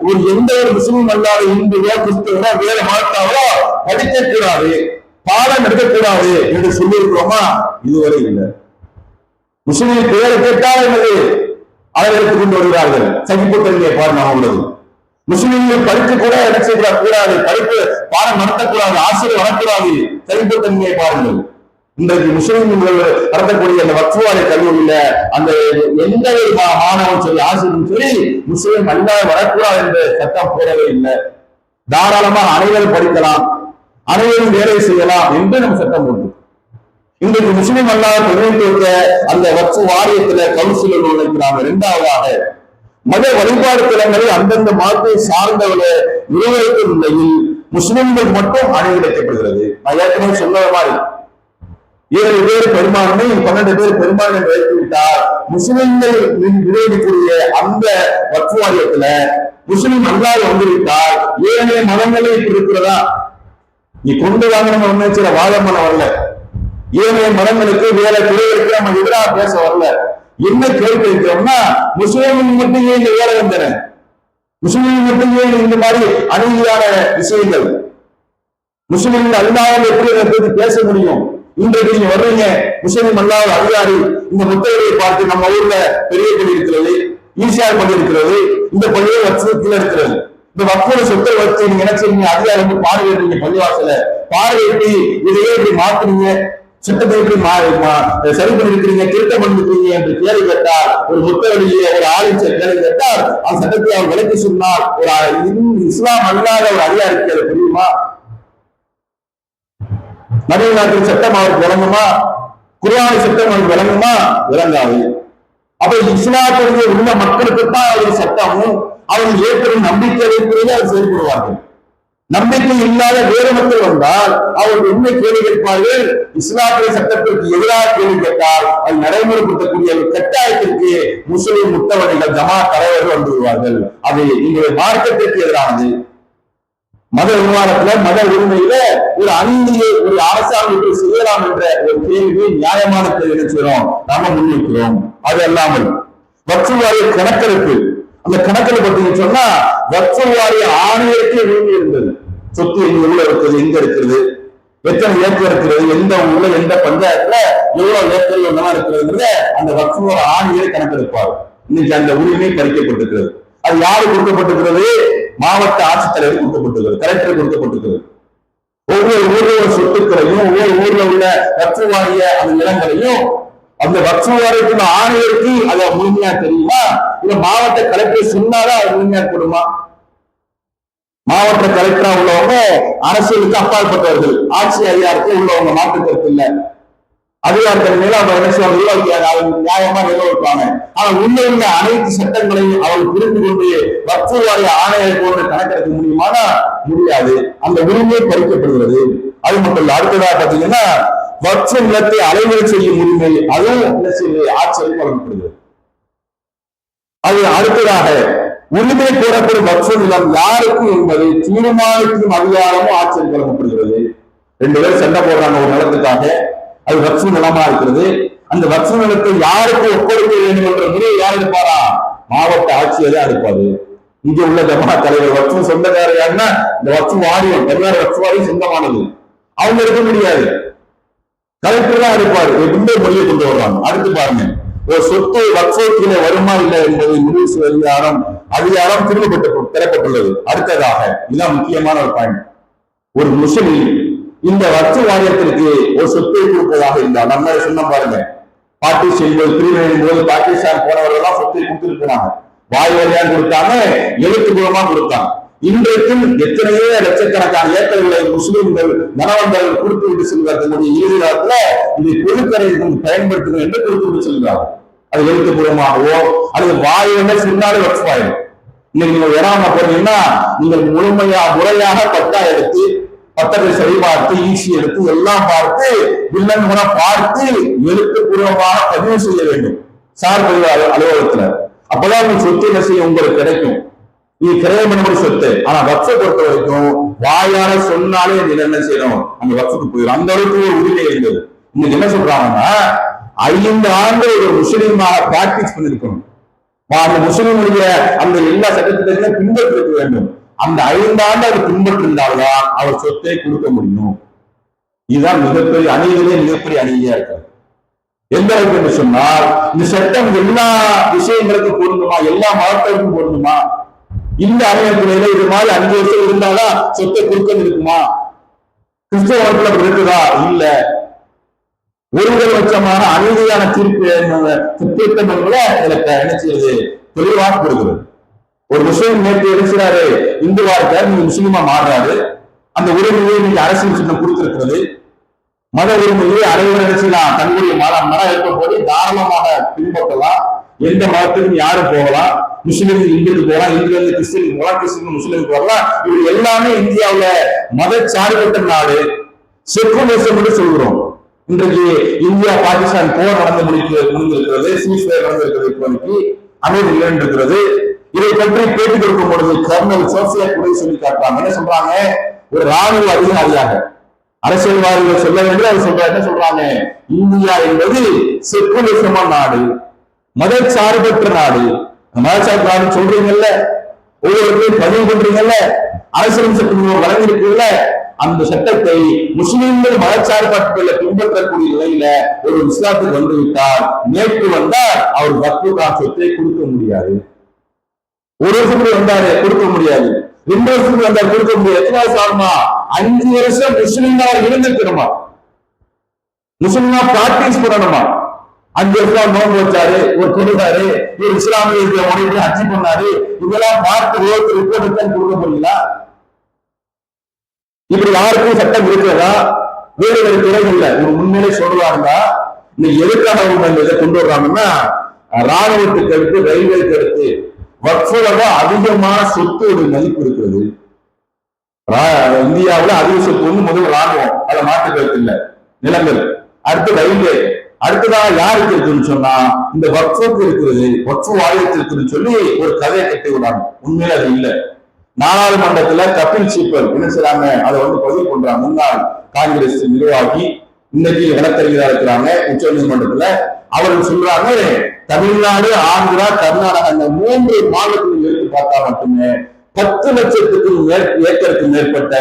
ஒரு எந்த ஒரு முஸ்லீம் அல்லாத இந்துவோ கிறிஸ்தவோ வேற மாற்றாவோ படிக்க கூடாது, பாடம் எடுக்கக்கூடாது என்று சொல்லி இருக்கிறோமா? இதுவரை இல்லை. முஸ்லீம் பேரை கேட்டால் என்பது அதை எடுத்துக் கொண்டு வருகிறார்கள். சகிப்புத்தன்மையை பாருங்க உள்ளது. முஸ்லீம்கள் படித்து கூட என்ன செய்யக்கூடாது, படிப்பு பாடம் நடத்தக்கூடாது, ஆசிரியர் வரக்கூடாது, சகிப்புத்தன்மையை பாருங்கள். இன்றைக்கு முஸ்லீம்கள் நடத்தக்கூடிய அந்த வக்ஃபு கல்லூரியில அந்த எந்த ஒரு மாணவன் சரி ஆசிரியரும் சரி முஸ்லீம் அல்லாத வரக்கூடாது என்ற சட்டம் போடவே இல்லை. தாராளமாக அனைவரும் படிக்கலாம், அனைவரும் வேலை செய்யலாம் என்று நம்ம சட்டம் போட்டு இன்றைக்கு முஸ்லீம் அல்லாத நிர்ணயித்திருக்க அந்த வக்ஃபு வாரியத்துல கவுன்சிலர் நினைக்கிறாங்க. இரண்டாவதாக மத வழிபாடு தலங்களை அந்தந்த மதத்தை சார்ந்தவர்களை நிர்வகிக்கும் நிலையில் முஸ்லிம்கள் மட்டும் அணிவிக்கப்படுகிறது. நான் ஏற்கனவே சொன்ன மாதிரி 7 பேர் பெரும்பான்மை, 12 பேர் பெரும்பான்மை வைத்துவிட்டால் முஸ்லிம்கள் நிர்வகிக்கக்கூடிய அந்த வக்ஃபு வாரியத்துல முஸ்லிம் அல்லாத வந்துவிட்டால் ஏனைய மதங்களே இப்படி இருக்கிறதா? நீ கொண்டு வாங்கின ஒன்னு வாதம் பண்ண வரல, ஏனைய மதங்களுக்கு வேற துறைகளுக்கு நம்ம எதிராக பேச வரல. என்ன கேள்வி இருக்கிறோம்னா, முஸ்லிம்கள் மட்டும் ஏன் வேற வந்தன, முஸ்லிம்கள் மட்டும் ஏன் இந்த மாதிரி அநீதியான விஷயங்கள், முஸ்லிம்கள் அல்லாத எப்படி அதை பற்றி பேச முடியும்? இன்றைக்கு நீங்க வர்றீங்க, முஸ்லிம் அல்லாத அதிகாரி இந்த முத்தையை பார்த்து நம்ம ஊர்ல பெரிய பள்ளி இருக்கிறது, ஈசிஆர் பள்ளி இருக்கிறது, இந்த பள்ளியை வச்சு இருக்கிறது. இந்த வக்ஃபு சொத்தை வச்சு நீங்க என்ன செய்வீங்க, அதிகாரி வந்து பார்வையிடுறீங்க, பள்ளிவாசல பார்வையிட்டு இதையே இப்படி மாத்துறீங்க, சட்டத்தை எப்படி சரி பண்ணிருக்கிறீங்க, திருத்தம் பண்ணிருக்கிறீங்க என்று கேள்வி கேட்டால், ஒரு முத்தவழியை ஒரு ஆளுச்ச கேள்வி கேட்டால் அந்த சட்டத்தை அவர் விலக்கி சொன்னால் ஒரு இஸ்லாம் அல்லாத ஒரு அதிகாரிக்கு அது தெரியுமா? நவீன நாட்டின் சட்டம் அவருக்கு விளங்குமா? குர்ஆன் சட்டம் அவருக்கு விளங்குமா? விளங்காது. அப்ப இஸ்லாத்திற்கு உள்ள மக்களுக்கு தான் அவர் சட்டமும் அவர்கள் ஏற்படும் நம்பிக்கை வைப்பதிலே அவர் செயல்படுவார்கள். நம்பிக்கை இல்லாத வேறு மக்கள் வந்தால் அவர்கள் என்ன கேள்வி கேட்பார்கள்? இஸ்லாமிய சட்டத்திற்கு எதிராக கேள்வி கேட்டால் அது நடைமுறைப்படுத்தக்கூடிய கட்டாயத்திற்கு முஸ்லிம் முத்தவணிகள் ஜமா தலைவர்கள் வந்து விடுவார்கள். அது இங்கே மார்க்கத்திற்கு எதிரானது. மத விவகாரத்துல மத உரிமையில ஒரு அநீதியை ஒரு அரசாங்கம் இப்படி செய்யலாம் என்ற ஒரு கேள்வி நியாயமான கேள்வி என்ன செய்யறோம் நாம முன்வைக்கிறோம். அது அல்லாமல் வக்ஃப் வாரிய கணக்கெடுப்பு, அந்த கணக்கில் பார்த்தீங்கன்னு சொன்னா வக்ஃப் வாரிய ஆணையருக்கே உரிமை இருந்தது. சொத்து எங்க ஊர்ல இருக்குது, எங்க இருக்கிறது, எத்தனை ஏக்கர் இருக்கிறது, எந்த ஊர்ல எந்த பஞ்சாயத்துல எவ்வளவு ஏக்கர் என்னவா இருக்கிறதுங்கிறத அந்த வக்ஃப் ஆணையரை கணக்கெடுப்பார். இன்னைக்கு அந்த உரிமை பறிக்கப்பட்டிருக்கிறது. அது யாரு கொடுக்கப்பட்டிருக்கிறது? மாவட்ட ஆட்சித்தலைவர் கொடுக்கப்பட்டிருக்கிறது, கலெக்டர் கொடுக்கப்பட்டிருக்கிறது. ஒவ்வொரு ஊர்ல சொத்துக்களையும் ஒவ்வொரு ஊர்ல உள்ள வக்ஃப் வாரிய அந்த நிலங்களையும் அந்த வக்ஃப் வாரியத்தின் ஆணையருக்கு அதை முழுமையா தெரியுமா? இல்ல மாவட்ட கலெக்டர் சொன்னாதான் அது முழுமையா கொடுமா? மாவட்ட கலெக்டரா உள்ளவங்க அரசியலுக்கு அப்பாற்பட்டவர்கள், ஆட்சி அதிகாரத்தில் உள்ளவங்க, மாற்று கருத்து இல்ல. அதிகாரத்தின் மேல அவங்க என்ன செய்வாங்க, நியாயமா நிறைவேற்றுவாங்க. ஆனா உள்ள உள்ள அனைத்து சட்டங்களையும் அவர்கள் புரிந்து கொண்டு வக்ஃப் வாரிய ஆணையரை போன்ற கணக்கெடுக்க முடியுமானா முடியாது. அந்த உரிமை பறிக்கப்படுகிறது. அது மட்டும் இல்ல, அடுத்ததாக பாத்தீங்கன்னா வக்ஃப் நிலத்தை அலைவல் செய்யும் உரிமை அதுவும் ஆட்சியில் வழங்கப்படுகிறது. அது அடுத்ததாக உரிமை கோரப்படும் வக்ஃப் நிலம் யாருக்கு என்பதை தீர்மானிக்கும் அதிகாரமும் ஆட்சியில் வழங்கப்படுகிறது. 2 பேர் சண்டை போடுறாங்க ஒரு நிலத்துக்காக, அது வக்ஃப் நிலமா இருக்கிறது. அந்த வக்ஃப் நிலத்தை யாருக்கு ஒப்படைக்க வேண்டும் என்ற முடிவை யார் எடுப்பாரா? மாவட்ட ஆட்சியர் தான் எடுப்பாரு. இங்க உள்ள ஜமா தலைவர் வக்ஃப் சொந்தக்காரர் யாருன்னா இந்த வக்ஃப் வாரியம், தமிழ்நாடு வக்ஃப் வாரியம் சொந்தமானது, அவங்க எடுக்க முடியாது. கலெக்டர் தான் எடுப்பாரு. முன்பே மொழியை கொண்டு வர்றாங்க. அடுத்து பாருங்க, ஒரு சொத்து வக்ஃபிலே வருமா இல்லை என்பதை முடிவு செய்யும் அதிகாரம் திரும்ப பெறப்பட்டுள்ளது. அடுத்ததாக இதுதான் முக்கியமான ஒரு பாயிண்ட். ஒரு முஸ்லிம் இந்த வக்ஃப் வாரியத்திற்கு ஒரு சொத்தை கொடுப்பதாக இருந்தால், நம்ம சொன்ன பாருங்க, பார்ட்டிஷன் பிரிவினையின் போது பாகிஸ்தான் போனவர்கள் எல்லாம் சொத்தை கொடுத்திருக்கிறாங்க. வாய் வழியாக கொடுத்தாங்க, எழுத்துப்பூர்வமா கொடுத்தாங்க. இன்றைக்கும் எத்தனையோ லட்சக்கணக்கான ஏக்கர்களை முஸ்லிம்கள் நலவந்தர்கள் கொடுத்து விட்டு செல்கிறார்கள். இறுதி காலத்துல இதை பொதுக்கரைக்கு பயன்படுத்தணும் என்று கொடுத்து விட்டு செல்கிறார்கள். அது எழுத்துப்பூர்வமாகவோ அல்லது வாயில சொன்னாலே வக்ஃப் ஆயிடும். இன்னைக்கு நீங்க வேணாம போனீங்கன்னா நீங்கள் முறையாக பட்டா எடுத்து, பத்திரத்தை சரிபார்த்து, ஈசி எடுத்து எல்லாம் பார்த்து வில்லன் முறை பார்த்து எழுத்துப்பூர்வமாக பதிவு செய்ய வேண்டும் சார்பு அலுவலகத்துல. அப்பதான் உங்க சொத்து என்ன செய்ய உங்களுக்கு கிடைக்கும். இது கிரையம் பண்ண சொத்து. ஆனா வக்ஃபை பொறுத்த வரைக்கும் வாயால சொன்னாலே என்ன செய்யணும், அந்த வக்ஃபுக்கு போயிடும். அந்த அளவுக்கு ஒரு உரிமை இருந்தது. இன்னைக்கு என்ன சொல்றாங்கன்னா 5 ஆண்டு ஒரு முஸ்லீமாக பிராக்டிஸ் பண்ணிருக்கணும். அந்த முஸ்லீமுடைய அந்த எல்லா சட்டத்திட்டங்களையும் பின்பற்றிருக்க வேண்டும். அந்த 5 ஆண்டு அவர் பின்பற்றிருந்தால்தான் அவர் சொத்தை கொடுக்க முடியும். இதுதான் மிகப்பெரிய அநீதியிலே மிகப்பெரிய அநீதியா இருக்காது. எந்த அளவுக்கு என்று சொன்னால் இந்த சட்டம் எல்லா விஷயங்களுக்கும் பொருந்துமா, எல்லா மதத்திற்கும் பொருந்துமா? இந்த அணியத்துறையில இது மாதிரி 5 வருஷம் இருந்தாதான் சொத்தை கொடுக்க இருக்குமா? கிறிஸ்தவ மதத்துல அப்படி இருக்குதா? இல்ல. ஒருதலைபட்சமான அநீதியான தீர்ப்பு திட்டங்களை என்ன செய்யுது, தெளிவாக கொடுக்கிறது. ஒரு முஸ்லீம் நேற்று எடுக்கிறாரு, இந்துவா இருக்காரு, நீங்க முஸ்லீமா மாறுறாரு. அந்த உரிமையை நீங்க அரசியல் சின்னம் கொடுத்திருக்கிறது. மத உரிமையை அனைவரும் நினைச்சுலாம் தன்னுடைய மதம் இருக்க போது தாராளமாக பின்பற்றலாம். எந்த மதத்துக்கும் யாரும் போகலாம். முஸ்லீம் இந்துக்கு போகலாம், இந்துல இருந்து கிறிஸ்டின் போகலாம், கிறிஸ்டின் முஸ்லீமுக்கு வரலாம். இது எல்லாமே இந்தியாவுல மத சார்பற்ற நாடு, செக்குலரிசம் என்று சொல்கிறோம். இன்றைக்கு இந்தியா பாகிஸ்தான் போர் முடிந்திருக்கிறது, சீஸ்ஃபயர் நடந்திருக்கிறது, இப்போதைக்கு அமைதி இருக்கிறது. இதை பற்றி பேட்டி கொடுக்கும் பொழுது கர்னல் சோசியா குறை சொல்லி காட்டுறாங்க. என்ன சொல்றாங்க, ஒரு ராணுவ அதிகாரியாக அரசியல்வாதிகள் சொல்ல வேண்டும். அவர் சொல்ற என்ன சொல்றாங்க, இந்தியா என்பது செக்குலரிசமான நாடு, மதச்சார்பற்ற நாடு. மதச்சார்பு நாடு சொல்றீங்கல்ல, ஒவ்வொருத்தையும் பதிவு பண்றீங்கல்ல, அரசியல் சட்டம் வழங்கியிருக்கீங்கல்ல, அந்த சட்டத்தை முஸ்லிம்கள் மதச்சார்பற்ற பின்பற்றக்கூடிய நிலையில ஒரு இஸ்லாத்துக்கு வந்துவிட்டால், நேற்று வந்தால் அவர் வக்ஃபுக்கான சொத்தை கொடுக்க முடியாது. ஒரு வருஷத்துக்கு வந்தாரு கொடுக்க முடியாது, 2 வருஷத்துக்கு வந்தாரு கொடுக்க முடியாது. எத்தனை சார்மா 5 வருஷம் முஸ்லிம்களா இருந்திருக்கணுமா, முஸ்லிமா பிராக்டிஸ் பண்ணணுமா? 5 வருஷம் நோன்பு வச்சாரு, ஒரு தொழுதாரு, ஒரு இஸ்லாமிய முறையில ஹஜ் பண்ணாரு, இதெல்லாம் பார்த்து ரிப்போர்ட் கொடுக்க முடியல. இப்படி யாருக்கும் சட்டம் இருக்கிறதா? வேறு வேறு துறைகள்ல ஒரு முன்னிலை சொல்றாங்கன்னா இன்னைக்கு எதுக்காக அவங்க இதை கொண்டு வர்றாங்கன்னா, ராணுவத்துக்கு அடுத்து ரயில்வேக்கு அடுத்து வக்ஃபுல அதிகமான சொத்து ஒரு மதிப்பு இருக்கிறது. இந்தியாவுல அதிக சொத்து வந்து முதல் ராணுவம், அதை மாற்று கருத்து இல்லை, நிலங்கள். அடுத்து ரயில்வே, அடுத்ததாக யாருக்கு இருக்குன்னு சொன்னா இந்த வக்ஃபுக்கு இருக்கிறது, வக்ஃபு வாரியத்திற்கு இருக்குன்னு சொல்லி ஒரு கதையை கட்டி விடாங்க. உண்மையில அது இல்லை. நாடாளுமன்றத்துல கபில் சிபல் என்ன செய்றாங்க, அதை பதிவு பண்றாங்க. முன்னாள் காங்கிரஸ் நிர்வாகி, இன்னைக்கு வழக்கறிஞரா இருக்கிறாங்க உச்ச நீதிமன்றத்துல. அவர்கள் சொல்றாங்க, தமிழ்நாடு, ஆந்திரா, கர்நாடகா இந்த 3 மாநிலத்திலும் எடுத்து பார்த்தா மட்டுமே 10 லட்சத்துக்கும் ஏக்கருக்கு மேற்பட்ட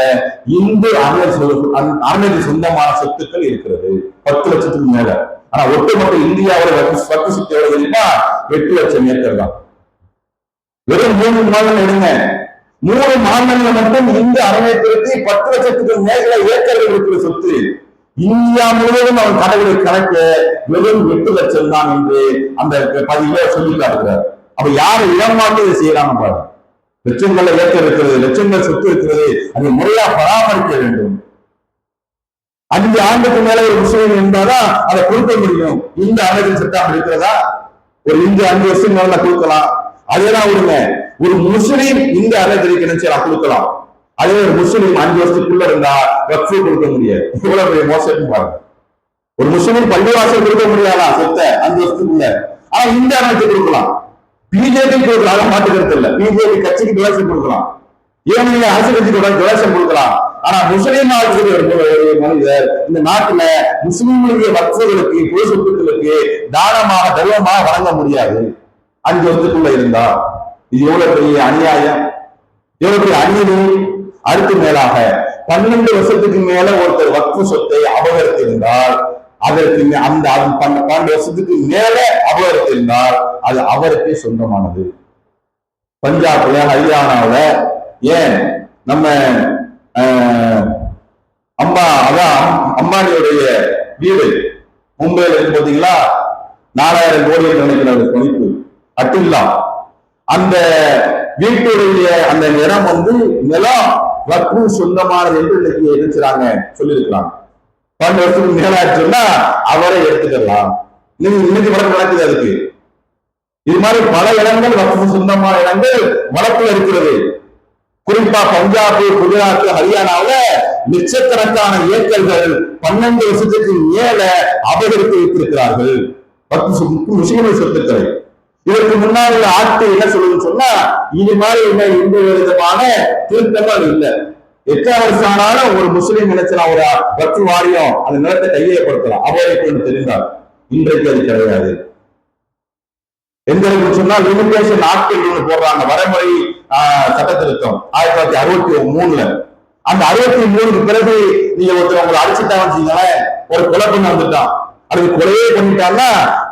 இந்து அறநிலை சொந்தமான சொத்துக்கள் இருக்கிறது. 10 லட்சத்துக்கு மேல. ஆனா ஒட்டுமொத்த இந்தியாவோட வக்கு சொத்து எவ்வளவு தெரியுமா? 8 லட்சம் ஏக்கர் தான். வெறும் 3 மாநிலம் எடுங்க. 3 மாநிலங்கள் மட்டும் இந்து அறநிலையத்திற்கு 10 லட்சத்துக்கு மேல ஏக்கர்கள் இருக்கிற சொத்து. இந்தியா முழுவதும் அவன் கடவுளை கணக்க வெறும் 8 லட்சம் தான் என்று அந்த பதிவுல சொல்லி காட்டுகிறார். அப்ப யாரை இடமாட்டு இதை செய்யறாங்க பாருங்க. லட்சங்கள் ஏக்கர் இருக்கிறது, லட்சங்கள் சொத்து இருக்கிறது, அதை முறையா பராமரிக்க வேண்டும். 5 ஆண்டுக்கு மேல ஒரு முஸ்லீம் இருந்தாதான் அதை கொடுக்க முடியும். இந்த அறநிலை சட்டம் இருக்கிறதா? ஒரு இந்து 5 வருஷம் மேல கொடுக்கலாம், அதெல்லாம் விடுங்க. ஒரு முஸ்லீம் இந்த அறநிலை நினைச்சா கொடுக்கலாம். அதே ஒரு முஸ்லீம் 5 வருஷத்துக்குள்ள இருந்தா வக்ஃபு கொடுக்க முடியாது. இவ்வளவு பெரிய மோசடி பாருங்க. ஒரு முஸ்லீம் பள்ளிவாசல் கொடுக்க முடியாதா சொத்தை 5 வருஷத்துக்குள்ள? ஆனா இந்த அறநிலை கொடுக்கலாம். பிஜேபி கொடுக்கலாம், மாற்றுக்கிறது இல்ல. பிஜேபி கட்சிக்கு டொனேஷன் கொடுக்கலாம், ஏனைய அரசு கட்சிக்கு டொனேஷன் கொடுக்கலாம். ஆனா முஸ்லீம் ஒரு மனிதர் இந்த நாட்டுல முஸ்லீம்களுடைய வக்ஃபுகளுக்கு, பொது சொத்துக்களுக்கு தானமாக தர்மமாக வழங்க முடியாது 5 வருஷத்துக்குள்ள இருந்தா. இது எவ்வளவு பெரிய அநியாயம், எவ்வளவு பெரிய அநீதி. அடுத்து மேலாக 12 வருஷத்துக்கு மேல ஒருத்தர் வக்ஃபு சொத்தை அபகரித்திருந்தால், அதற்கு அந்த 12 வருஷத்துக்கு மேல அபகரித்திருந்தால் அது அவருக்கே சொந்தமானது. பஞ்சாப்ல, ஹரியானாவில, ஏன் நம்ம அம்பானியுடைய வீடு மும்பையில இருக்கு பாத்தீங்களா, 4000 கோடி நினைக்கிற மதிப்பு அட்டில்லா. அந்த வீட்டுடைய அந்த நிலம் நிலம் வக்ஃபு சொந்தமானது என்று இன்னைக்கு எடுக்கிறாங்க, சொல்லியிருக்கிறாங்க. 12 வருஷத்துக்கு மேலாச்சுன்னா அவரை எடுத்துக்கலாம். இன்னைக்கு வழக்கு நடக்குது அதுக்கு. இது மாதிரி பல இடங்கள் வக்ஃபு சொந்தமான இடங்கள் வழக்குல இருக்கிறது. குறிப்பா பஞ்சாப், குஜராத், ஹரியானாவில லட்சக்கணக்கான ஏக்கர்கள் 12 வருஷத்துக்கு மேல அபகரித்து வைத்திருக்கிறார்கள் முஸ்லிம் சொத்துக்களை. இதற்கு முன்னாடி ஆட்சி என்ன சொல்லுன்னு சொன்னா, இது மாதிரி எந்த விதமான திருத்தங்கள் இல்லை. 8 வருஷம் ஆனாலும் ஒரு முஸ்லீம் நினைச்சா ஒரு வக்ஃபு வாரியம் அந்த நிலத்தை கையப்படுத்தலாம் அபகரிப்பு தெரிந்தால். இன்றைக்கு அது கிடையாது. எந்த அளவுக்கு சொன்னா லிமிடேஷன் ஆட்கள் ஒண்ணு போடுறாங்க, வரைமுறை சட்ட திருத்தம் 1963. அந்த 63க்கு பிறகு நீங்க ஒருத்தர் உங்களை அடிச்சுட்டாங்க, ஒரு கொலை பண்ண வந்துட்டான், அதுக்கு கொலையே பண்ணிட்டாங்கன்னா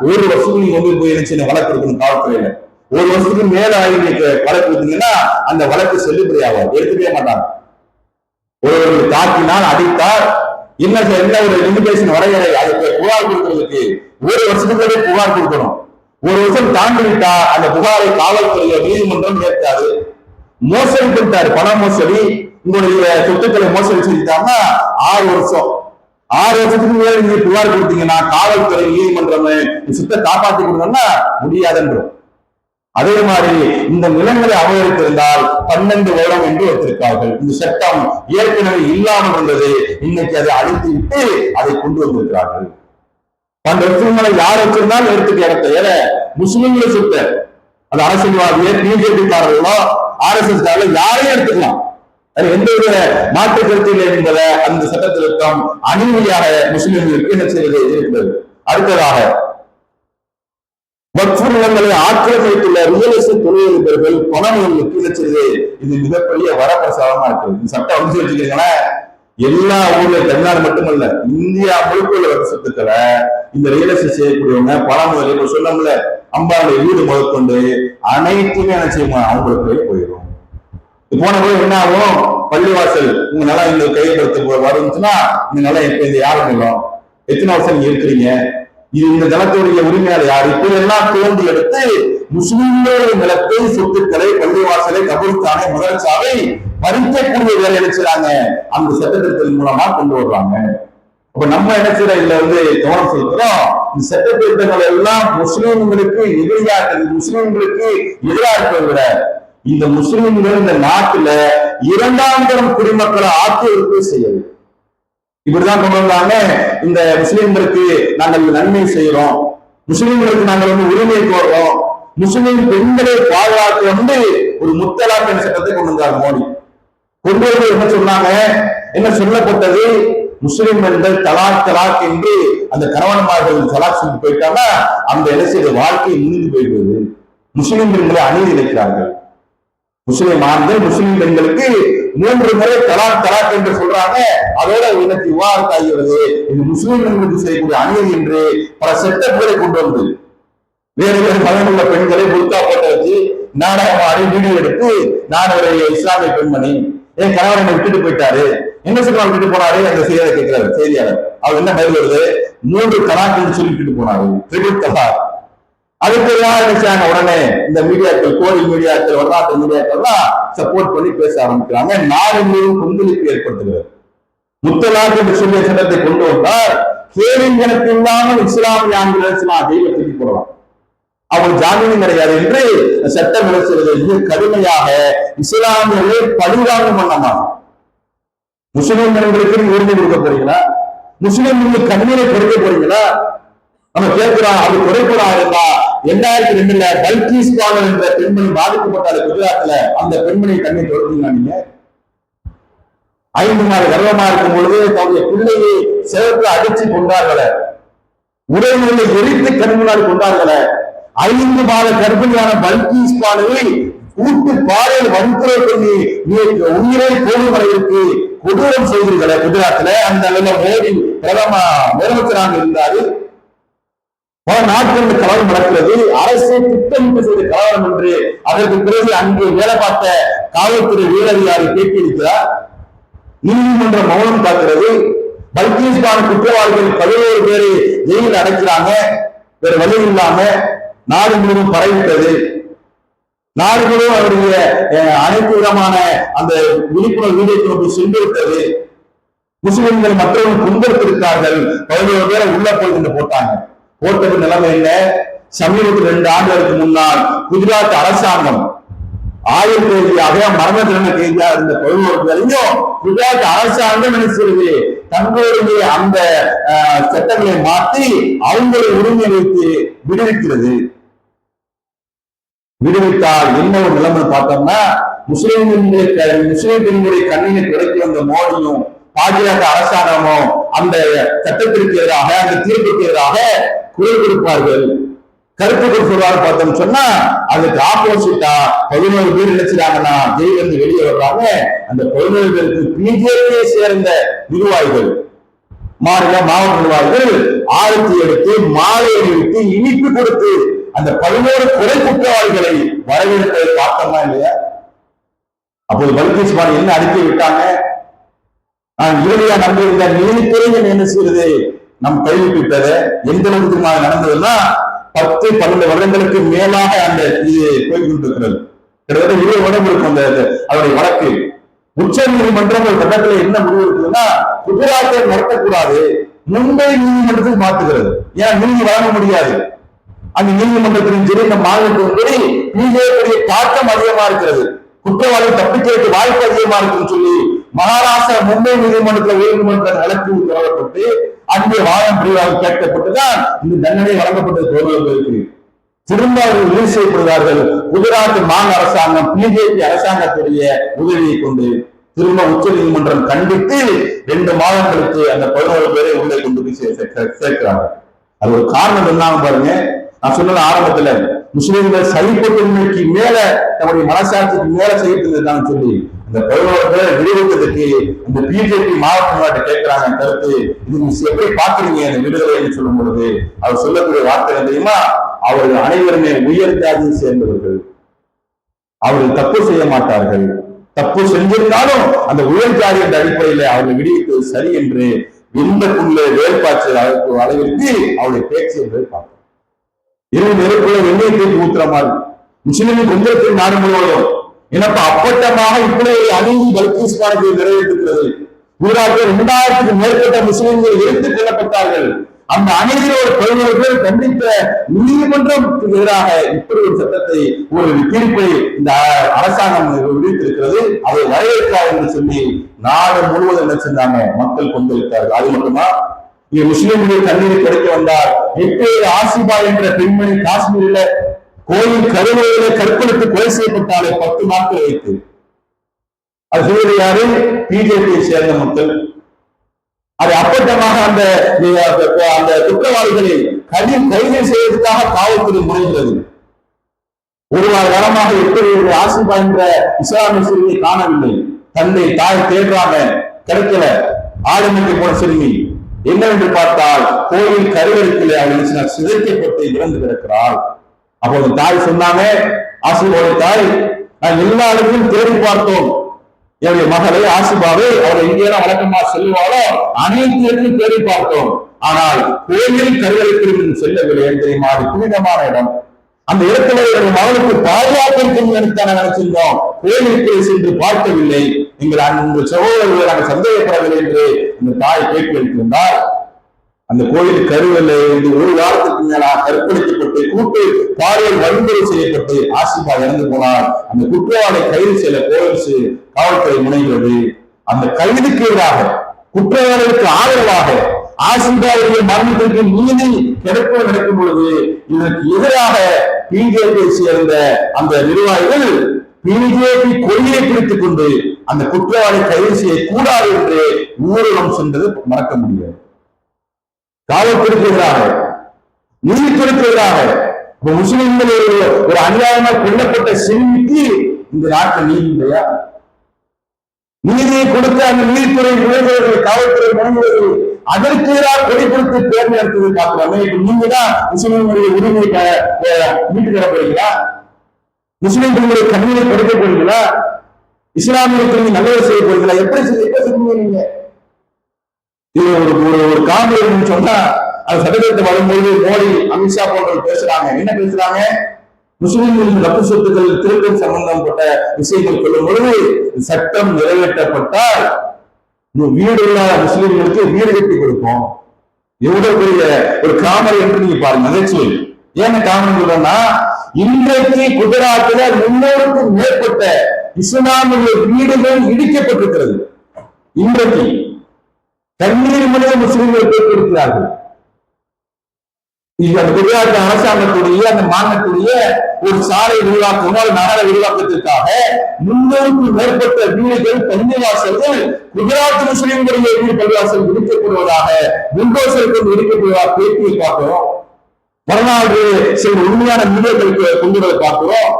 1 வருஷத்துக்கு நீங்க போய் நினைச்சு வழக்கு இருக்கணும் காவல்துறையில. 1 வருஷத்துக்கு மேல ஆகி வழக்கு கொடுத்தீங்கன்னா அந்த வழக்கு செல்லுபடி ஆகாது, எடுத்துக்கவே மாட்டாங்க. ஒருவர்கள் தாக்கினால், அடித்தால் என்ன ஒரு லிமிடேஷன் வரையறை, அதுக்கு புகார் கொடுக்கறதுக்கு 1 வருஷத்துக்குள்ளே புகார் கொடுக்கணும். 1 வருஷம் தாண்டி விட்டா அந்த புகாரை காவல்துறையோ நீதிமன்றம் ஏற்காது. மோசடி பண்ணிட்டாரு, பண மோசடி, உங்களுடைய சொத்துக்களை மோசடி செஞ்சுட்டாங்கன்னா 6 வருஷம். 6 வருஷத்துக்கு மேல நீங்க புகார் கொடுத்தீங்கன்னா காவல்துறை, நீதிமன்றம் சொத்தை காப்பாற்றி கொடுங்கன்னா முடியாதுன்றோம். அதே மாதிரி இந்த நிலங்களை அபகரித்திருந்தால் 12 வருடம் என்று வைத்திருக்கார்கள். இந்த சட்டம் ஏற்கனவே இல்லாமல் இருந்தது, இன்னைக்கு அதை அழித்து விட்டு அதை கொண்டு வந்திருக்கிறார்கள். 12 வருஷங்களை யார் வச்சிருந்தாலும் எடுத்துக்க இடத்த முஸ்லிம்களை சொத்த, அது அரசியல்வாதியோ, பிஜேபி காரர்களோ, RSS காரர்களோ யாரையும் எடுத்துக்கலாம். அது எந்த ஒரு மாற்று கருத்தில் என்பதை அந்த சட்ட திருத்தம் அநீதியாக முஸ்லிம்களுக்கு என்ன செய்வது இருக்கிறது. அடுத்ததாக வக்ஃபு நிலங்களை ஆக்கிரமித்துள்ள ரியல் எஸ்டேட் தொழிலதிபர்கள் பணங்களுக்கு என்ன செய்வது, இது மிகப்பெரிய வரப்பிரசாதமா இருக்குது. இந்த சட்டம் வச்சுக்கீங்கன்னா எல்லா ஊர்ல, தமிழ்நாடு மட்டுமல்ல இந்தியா முழுக்க உள்ள வக்ஃபு சொத்துக்களை இந்த ரியல் எஸ்டேட் செய்யக்கூடியவங்க பணம் முதலீடு சொன்னோம்ல, அம்பாவுடைய வீடு முதற்கொண்டு அனைத்துமே என்ன செய்வோம் அவங்களுக்கு போயிடும். போன போது என்ன ஆகும், பள்ளிவாசல் உங்க நிலம் இந்த கையப்படுத்த வருச்சுன்னா இந்த நிலம் எப்ப இந்த யாரும் நிலம், எத்தனை வருஷம் நீங்க இருக்கிறீங்க, இது இந்த நிலத்துடைய உரிமையாளர் யார், இப்ப எல்லாம் தோண்டி எடுத்து முஸ்லிம்களுடைய நிலத்தை, சொத்துக்களை, பள்ளிவாசலை, கபூர்ஸ்தானை, மதரசாவை பறிக்கக்கூடிய வேலை நினைச்சாங்க அந்த சட்டத்திட்டத்தின் மூலமா கொண்டு வருவாங்க. அப்ப நம்ம என்ன செய்யற இதுல கவனம் செலுத்துறோம், இந்த சட்ட திருத்தங்கள் எல்லாம் முஸ்லிம்களுக்கு எதிராக, முஸ்லிம்களுக்கு எதிராக இருப்பதை விட இந்த முஸ்லிம்கள் இந்த நாட்டுல 2ஆம் தரம் குடிமக்களை ஆக்கிரமிப்பு செய்யுது. இப்படிதான் கொண்டு வந்தாங்க. இந்த முஸ்லிம்களுக்கு நாங்கள் நன்மை செய்யறோம், முஸ்லிம்களுக்கு நாங்கள் உரிமை கோர்றோம், முஸ்லிம் பெண்களை பாதுகாக்க ஒரு முத்தலாக் என்ற சட்டத்தை கொண்டு வந்தார் மோடி. கொண்டு வந்து என்ன சொன்னாங்க, என்ன சொல்லப்பட்டது, முஸ்லிம் பெண்கள் தலாக் தலாக் என்று அந்த கணவன்மார்கள் தலாக் சொல்லி போயிட்டாங்க, அந்த என்ன செய்த வாழ்க்கை முடிந்து போயிடுவது. முஸ்லிம் பெண்களை அநீதி இழைக்கிறார்கள். முஸ்லிம் ஆண்கள் முஸ்லிம் பெண்களுக்கு 3 முறை தலாக் தலாக் என்று சொல்றாங்க. அதோட எனக்கு விவாதம் ஆகிறது. இது முஸ்லிம் பெண்களுக்கு செய்யக்கூடிய அநீதி என்று பல சட்டங்களை கொண்டு வந்து வேறு வேறு மதமுள்ள பெண்களை புர்கா போட்டு வச்சு நாடகம் ஆடி வீடியோ எடுத்து, நான் ஒரு இஸ்லாமிய பெண்மணி, என் கணவர் என்னை விட்டுட்டு போயிட்டாரு, என்ன சொல்ல விட்டுட்டு போனாரு, அந்த செய்தியை கேட்கிறாரு செய்தியாளர். அவர் என்ன பதில் வருது, 3 தலாக் என்று சொல்லி விட்டுட்டு போனாரு, ட்ரிபிள் தலாக். அதுக்கு நினைச்சாங்க உடனே இந்த மீடியாக்கள், கோடி மீடியாக்கள், வரலாற்று மீடியாக்கள் சப்போர்ட் பண்ணி பேச ஆரம்பிக்கிறாங்க. நாடு முழுவதும் கொந்தளிப்பு ஏற்படுத்துகிறது. முத்தலாக் என்று சொல்லிய சட்டத்தை கொண்டு வந்தால் கேள்வி கணக்கு இல்லாமல் இஸ்லாமிய ஆண்கள் ஜெயில தூக்கி போடலாம், அவள் ஜாமீன் கிடையாது என்று சட்டம் விளைச்சது. மிக கடுமையாக இஸ்லாமியர்களை பழிவாங்கும் வண்ணமாக முஸ்லிம் பெண்களுக்கு உரிமை கொடுக்க போறீங்களா, முஸ்லிம் கண்ணீரை கொடுக்க போறீங்களா? நம்ம கேட்கிறோம். அது குறைப்படா இருந்தா 2002 பல்கீஸ் பானல் என்ற பெண்மணி பாதிக்கப்பட்டாரு குஜராத்ல. அந்த பெண்மணி கண்ணீர் தொடர்ந்தீங்க நீங்க? 5 மாத கர்ப்பமா இருக்கும் பொழுது தன்னுடைய பிள்ளையை சேவத்துல அடிச்சு கொண்டார்கள, உடல்நிலை எரித்து கண்முன்னால் கொண்டார்கள. 5 மாத கர்ப்பிணியான பல்கீஸ் பானலை கூட்டு பாறையில் வன்முறை பண்ணி உயிரை போகும் அளவிற்கு கொடூரம் செய்தீர்கள குஜராத்ல. அந்த மோடி பிரதம முதலமைச்சராக இருந்தாரு. பல நாட்கள் கலவரம் நடக்கிறது. அரசு திட்டமிட்டு செய்த கலவரம் என்று அதற்கு பிறகு அங்கு வேலை பார்த்த காவல்துறை உயரதிகாரி பேட்டியளிக்கிறார். நீதிமன்றம் மௌனம் காக்கிறது. பல்கீஸ் பானு குற்றவாளிகள் 11 பேரை ஜெயிலில் அடைக்கிறாங்க. வேற வழி இல்லாம நாடு முழுவதும் பரவிட்டது. நாடு முழுவதும் அவருடைய அனைத்து விதமான அந்த விழிப்புணர்வு வீடியோக்கள் சென்றுவிட்டது. முஸ்லிம்கள் மற்றவர்கள் துன்பத்திருக்கிறார்கள். 11 பேரை உள்ள போய் போட்டாங்க. போட்டது நிலைமை என்ன? சமீபத்தில் 2 ஆண்டுகளுக்கு முன்னால் குஜராத் அரசாங்கம் ஆயுள் கைதியாக மரண தண்டனை கைதியாக இருந்த 11 பேரையும் குஜராத் அரசாங்கம் நினைச்சிருது தங்களுடைய அந்த சட்டங்களை மாற்றி அவங்களுடைய உரிமை வைத்து விடுவிக்கிறது. விடுவித்தால் என்ன ஒரு நிலைமை பார்த்தோம்னா, முஸ்லிம் பெண்களுடைய கண்ணீரை துடைத்து வந்த மோடியும் பாஜக அரசாங்கமும் அந்த சட்டத்திற்கு எதிராக, அந்த தீர்ப்புக்கு எதிராக குரல் கொடுப்பார்கள். கருத்து சொல்றாரு பார்த்தோம் சொன்னா, அதுக்கு ஆப்போசிட்டா 11 பேர் நினைச்சாங்கன்னா ஜெயிலிருந்து வெளியே வர்றாங்க. அந்த 11 பேருக்கு பிஜேபியை சேர்ந்த நிர்வாகிகள், மாவட்ட நிர்வாகிகள் ஆரத்தி எடுத்து மாலை அணிவித்து இனிப்பு கொடுத்து அந்த 11 கொலை குற்றவாளிகளை வரவேற்பதை பார்த்தோமா இல்லையா? அப்போது பல்கீஸ் பானு என்ன அறிக்கை விட்டாங்க? நான் இறுதியா நம்பியிருந்த நீதித்துறையை என்ன செய்வது, நம் கைவிட்டது. எந்த அளவுக்கு நடந்ததுன்னா 10-12 வருடங்களுக்கு மேலாக அந்த இது போய்கொண்டிருக்கிறது. கிட்டத்தட்ட 20 வருடம் இருக்கும் அந்த அவருடைய வழக்கு. உச்ச நீதிமன்றம் ஒரு கட்டத்தில் என்ன முடிவு இருக்குதுன்னா, குஜராத்தை நடத்தக்கூடாது, மும்பை நீதிமன்றத்துக்கு மாற்றுகிறது. ஏன் நீதி வழங்க முடியாது. அந்த நீதிமன்றத்திலும் சரி, இந்த மாநிலத்திலும் சரி பிஜேபி தாக்கம் அதிகமா இருக்கிறது. குற்றவாளி தப்பிக்கிறதுக்கு வாய்ப்பு அதிகமா இருக்குன்னு சொல்லி மகாராஷ்டிரா மும்பை நீதிமன்றத்தில் உயர்நீதிமன்ற வழக்கு தொடரப்பட்டு அங்கே வாதம் பிரிவாக கேட்கப்பட்டுதான் இந்த தண்டனை வழங்கப்பட்டது. 11 பேருக்கு திரும்ப அவர்கள் ரிலீஸ் செய்யப்படுகிறார்கள். குஜராத் மாநில அரசாங்கம் பிஜேபி அரசாங்கத்துடைய உதவியை கொண்டு திரும்ப உச்ச நீதிமன்றம் கண்டித்து 2 மாதங்களுக்கு அந்த 11 பேரை உள்ளே கொண்டு போய் சேர்க்கிறாங்க. அது ஒரு காரணம் என்ன பாருங்க. நான் சொன்ன ஆரம்பத்துல முஸ்லிம்கள் சகிப்புத்தன்மைக்கு மேல தன்னுடைய மனசாட்சிக்கு மேல செய்யறதுதான் சொல்லி அந்த 11 பேரை விடுவிப்பதற்கு இந்த பிஜேபி மாவட்ட கேட்கிறாங்க கருத்து. இது நீங்க எப்படி பாக்குறீங்க அந்த விடுதலைன்னு சொல்லும் பொழுது அவர் சொல்லக்கூடிய வார்த்தை தெரியுமா, அவர்கள் அனைவருமே உயர் ஜாதியை சேர்ந்தவர்கள், அவர்கள் தப்பு செய்ய மாட்டார்கள், தப்பு செஞ்சிருந்தாலும் அந்த உயர் ஜாதி என்ற அடிப்படையில அவர்கள் விடுவிப்பது சரி என்று எந்தக்குள்ள வேட்பாட்சி அளவிற்கு அவருடைய பேச்சு என்பதை பார்ப்போம். இரவு நெருப்புள்ள வெள்ளையை தூக்கி ஊத்துற மாதிரி முஸ்லிம் கொஞ்சத்தில் நாடு முழுவதும் எனக்கு அப்பட்டமாக இப்படி ஒரு அநீதி பல்கீஸ் பானுக்கு நிறைவேற்றிருக்கிறது. குஜராத்தில் 2000க்கும் மேற்பட்ட முஸ்லிம்கள் எடுத்துக் கொள்ளப்பட்டார்கள். அந்த அநீதியில் ஒரு 11 பேர் கண்டித்த நீதிமன்றத்துக்கு எதிராக இப்படி ஒரு சட்டத்தை, ஒரு தீர்ப்பை இந்த அரசாங்கம் விடுவித்திருக்கிறது. அதை வரவேற்கிறார் என்று சொல்லி நாடு முழுவதும் என்ன செஞ்சாங்க, மக்கள் கொந்தளித்தார்கள். அது மட்டுமா, இங்க முஸ்லிம்களுடைய கண்ணீரை கிடைக்க வந்தார். எப்பேர் ஆசிபா என்ற பெண்மணி காஷ்மீரில் கோயில் கருவறையிலே கற்பழித்து கொலை செய்யப்பட்டாலே 10 நாட்கள் வைத்து. அது செய்வது யாரு? பிஜேபியை சேர்ந்த மக்கள். அது அப்பட்டமாக அந்த குற்றவாளிகளை கைது செய்வதற்காக காவல்துறை முறைகிறது. ஒரு வார காலமாக எப்படி ஆசிபா என்ற இஸ்லாமிய சிறுமியை காணவில்லை. தந்தை தாய் தேடுறாங்க, கிடைக்கல. ஆளுமைக்கு போன சிறுமி என்னவென்று பார்த்தால் கோயில் கருவறைக்குள்ளே அவள் சிதைக்கப்பட்டு இறந்து கிடக்கிறாள். அப்போது தாய் சொன்னாங்க, ஆசிபாவோட தாய், நான் எல்லா இடத்திலும் தேடி பார்த்தோம், என்னுடைய மகளை ஆசிபாவை அவரை எங்கேயெல்லாம் வழக்கமா செல்வாளோ அனைத்து இடத்திலும் தேடி பார்த்தோம். ஆனால் கோயில் கருவறைக்குள் செல்லவில்லை. தெரியுமா? அது புனிதமான இடம். அந்த இடத்துல என்னுடைய மகளுக்கு பாதுகாப்பு இருக்குன்னு நினைச்சிருந்தோம். கோயிலுக்கு சென்று பார்க்கவில்லை. உங்கள் சகோதரர்களை நாங்கள் சந்தேகப்படவில்லை என்று இந்த தாய் கேட்டு வைத்திருந்தால், அந்த கோயில் கருவறையில இருந்து ஒரு வாரத்துக்கு மேலாக கற்பழிக்கப்பட்டு கூட்டு பாலியல் வன்முறை செய்யப்பட்டு ஆசிபா இறந்து போனார். அந்த குற்றவாளை கைது செய்ய கோயில் காவல்துறை முனைகிறது. அந்த கைதுக்கு எதிராக, குற்றவாளிகளுக்கு ஆதரவாக ஆசிபாவுடைய மரணத்திற்கு நீதி கிடைப்பது நடக்கும் பொழுது இதற்கு எதிராக பிஜேபியை சேர்ந்த அந்த நிர்வாகிகள் பிஜேபி கொள்கையை பிடித்துக் கொண்டு அந்த குற்றவாளி கைது செய்யக்கூடாது என்று ஊர்வலம் சென்றது மறக்க முடியாது. காவல்துறைக்கு எதிராக, நீதித்துறைக்கு எதிராக, முஸ்லிம்கள் ஒரு அநியாயமாக கொல்லப்பட்ட சிறுமிக்கு இந்த நாட்டில் நீதி இல்லையா? நீதியை கொடுத்த அந்த நீதித்துறை முனைவர்கள், காவல்துறை முனைவர்கள் அதற்கு எதிராக கொடி கொடுத்து பேர் நடத்துவது பார்க்கிறோமே. இப்ப நீங்க தான் முஸ்லிம்களுடைய உரிமையை மீட்டு தர போறீங்களா? முஸ்லிம்களுடைய கண்ணீரை கொடுக்க போறீங்களா? இஸ்லாமியர்களுக்கு நல்லது செய்ய போறீங்களா? எப்படி சொல்லுவீங்க நீங்க? இது ஒரு காமெடி சொன்னா அது சட்டத்திற்கு வரும்போது மோடி, அமித்ஷா போன்றவர்கள் பேசுறாங்க. என்ன பேசுறாங்க? முஸ்லிம்களின் ரப்பு சொத்துக்கள் திருத்தம் சம்பந்தப்பட்ட விஷயங்கள் சொல்லும் பொழுது சட்டம் நிறைவேற்றப்பட்டால் வீடு இல்லாத முஸ்லிம்களுக்கு வீடு கட்டி கொடுப்போம். எவ்வளவு பெரிய ஒரு காமெடி என்று நீங்க பாருங்க. நகைச்சுவை. ஏன் காமெடி சொல்றேன்னா, இன்றைக்கு குஜராத்தில் 300க்கும் மேற்பட்ட இஸ்லாமிய வீடுகள் இடிக்கப்பட்டிருக்கிறது. இன்றைக்கு தண்ணீர் மனித முஸ்லிம்கள் பேசியிருக்கிறார்கள். அந்த குஜராத் அரசாங்கத்துடைய அந்த மாநிலத்துடைய ஒரு சாலை விரிவாக்கம், நகர விரிவாக்கத்திற்காக 300க்கும் மேற்பட்ட வீடுகள், பள்ளிவாசல்கள் குஜராத் முஸ்லிம்களுடைய வீடு பள்ளிவாசல் இடிக்கப்படுவதாக, புல்டோசர் கொண்டு இடிக்கப்படுவதாக பேட்டியை பார்க்கிறோம். வரலாறு சில உண்மையான வீடுகளுக்கு கொண்டு வர பார்க்கிறோம்.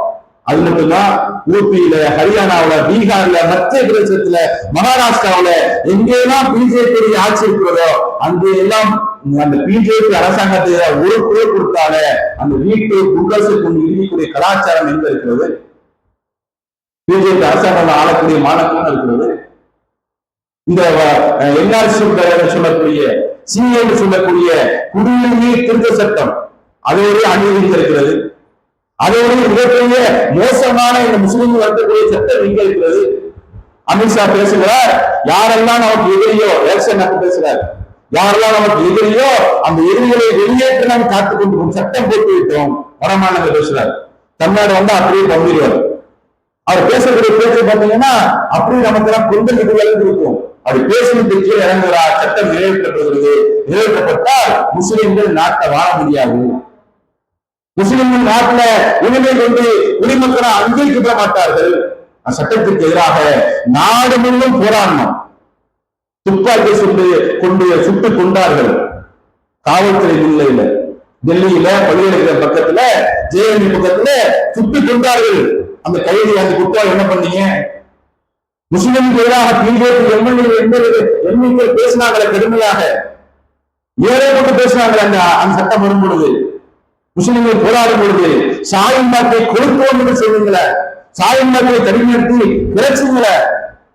அது மட்டும்தான் ஊபியில, ஹரியானாவில, பீகார்ல, மத்திய பிரதேசத்துல, மகாராஷ்டிராவில எங்கெல்லாம் பிஜேபி ஆட்சி இருக்கிறதோ அங்கெல்லாம் அந்த பிஜேபி அரசாங்கத்தை ஒரு குரல் கொடுத்தால அந்த வீட்டு புல்டோசர் கொண்டு இடிக்கக்கூடிய கலாச்சாரம் எங்க இருக்கிறது? பிஜேபி அரசாங்கம் ஆளக்கூடிய மாநிலம் இருக்கிறது. இந்த என்ஆர்சி சொல்லக்கூடிய, சிஏ சொல்லக்கூடிய குடியுரிமை திருத்த சட்டம் அதோடு அநீதி இருக்கிறது. அதோடு மிகப்பெரிய மோசமான இந்த முஸ்லிம்கள் வரக்கூடிய சட்டம் எங்க இருக்கிறது? அமித்ஷா பேசுகிறார், யாரெல்லாம் நமக்கு எதிரியோ, எலெக்ஷன் பேசுறார், யாரெல்லாம் நமக்கு எதிரியோ அந்த எதிரிகளை வெளியேற்ற நாம் காத்துக் கொண்டு சட்டம் போட்டு விட்டோம். வடமாநில பேசுறார். தமிழ்நாடு வந்து அப்படியே பங்கிடுவார். அவர் பேசக்கூடிய பேச்சு பார்த்தீங்கன்னா அப்படியே நமக்கு எல்லாம் கொண்டு வளர்ந்து இருக்கும். அப்படி பேசுவதற்கு கீழே இறங்குகிறார். சட்டம் நிறைவேற்றப்படுகிறது. நிறைவேற்றப்பட்டால் முஸ்லிம்கள் நாட்டை வாழ முடியாது. முஸ்லிம்கள் நாட்டில் உரிமை கொண்டு குடிமக்களை அங்கீகரிக்கப்பட மாட்டார்கள். சட்டத்திற்கு எதிராக நாடு முழுவதும் போராடணும். துப்பாக்கி கொண்டு சுட்டுக் கொண்டார்கள். காவல்துறை முன்னிலையில டெல்லியில பல்கலைக்கழக பக்கத்துல, ஜேஎன்யூ பக்கத்துல சுட்டுக் கொண்டார்கள். அந்த கைதி, அந்த குற்றம் என்ன பண்ணீங்க? முஸ்லிம்களுக்கு எதிராக பிஜேபி எம்எல்ஏ பேசினாங்களே கடுமையாக, ஏழைப்பட்டு பேசினாங்களே அந்த சட்டம் வரும் பொழுது, முஸ்லிம்கள் போராடும் பொழுது சாயின் மாற்றை கொடுப்போம் என்று சொல்லுங்கள, சாயின் மாற்றை தனிநிறுத்தி விளச்சுங்கள.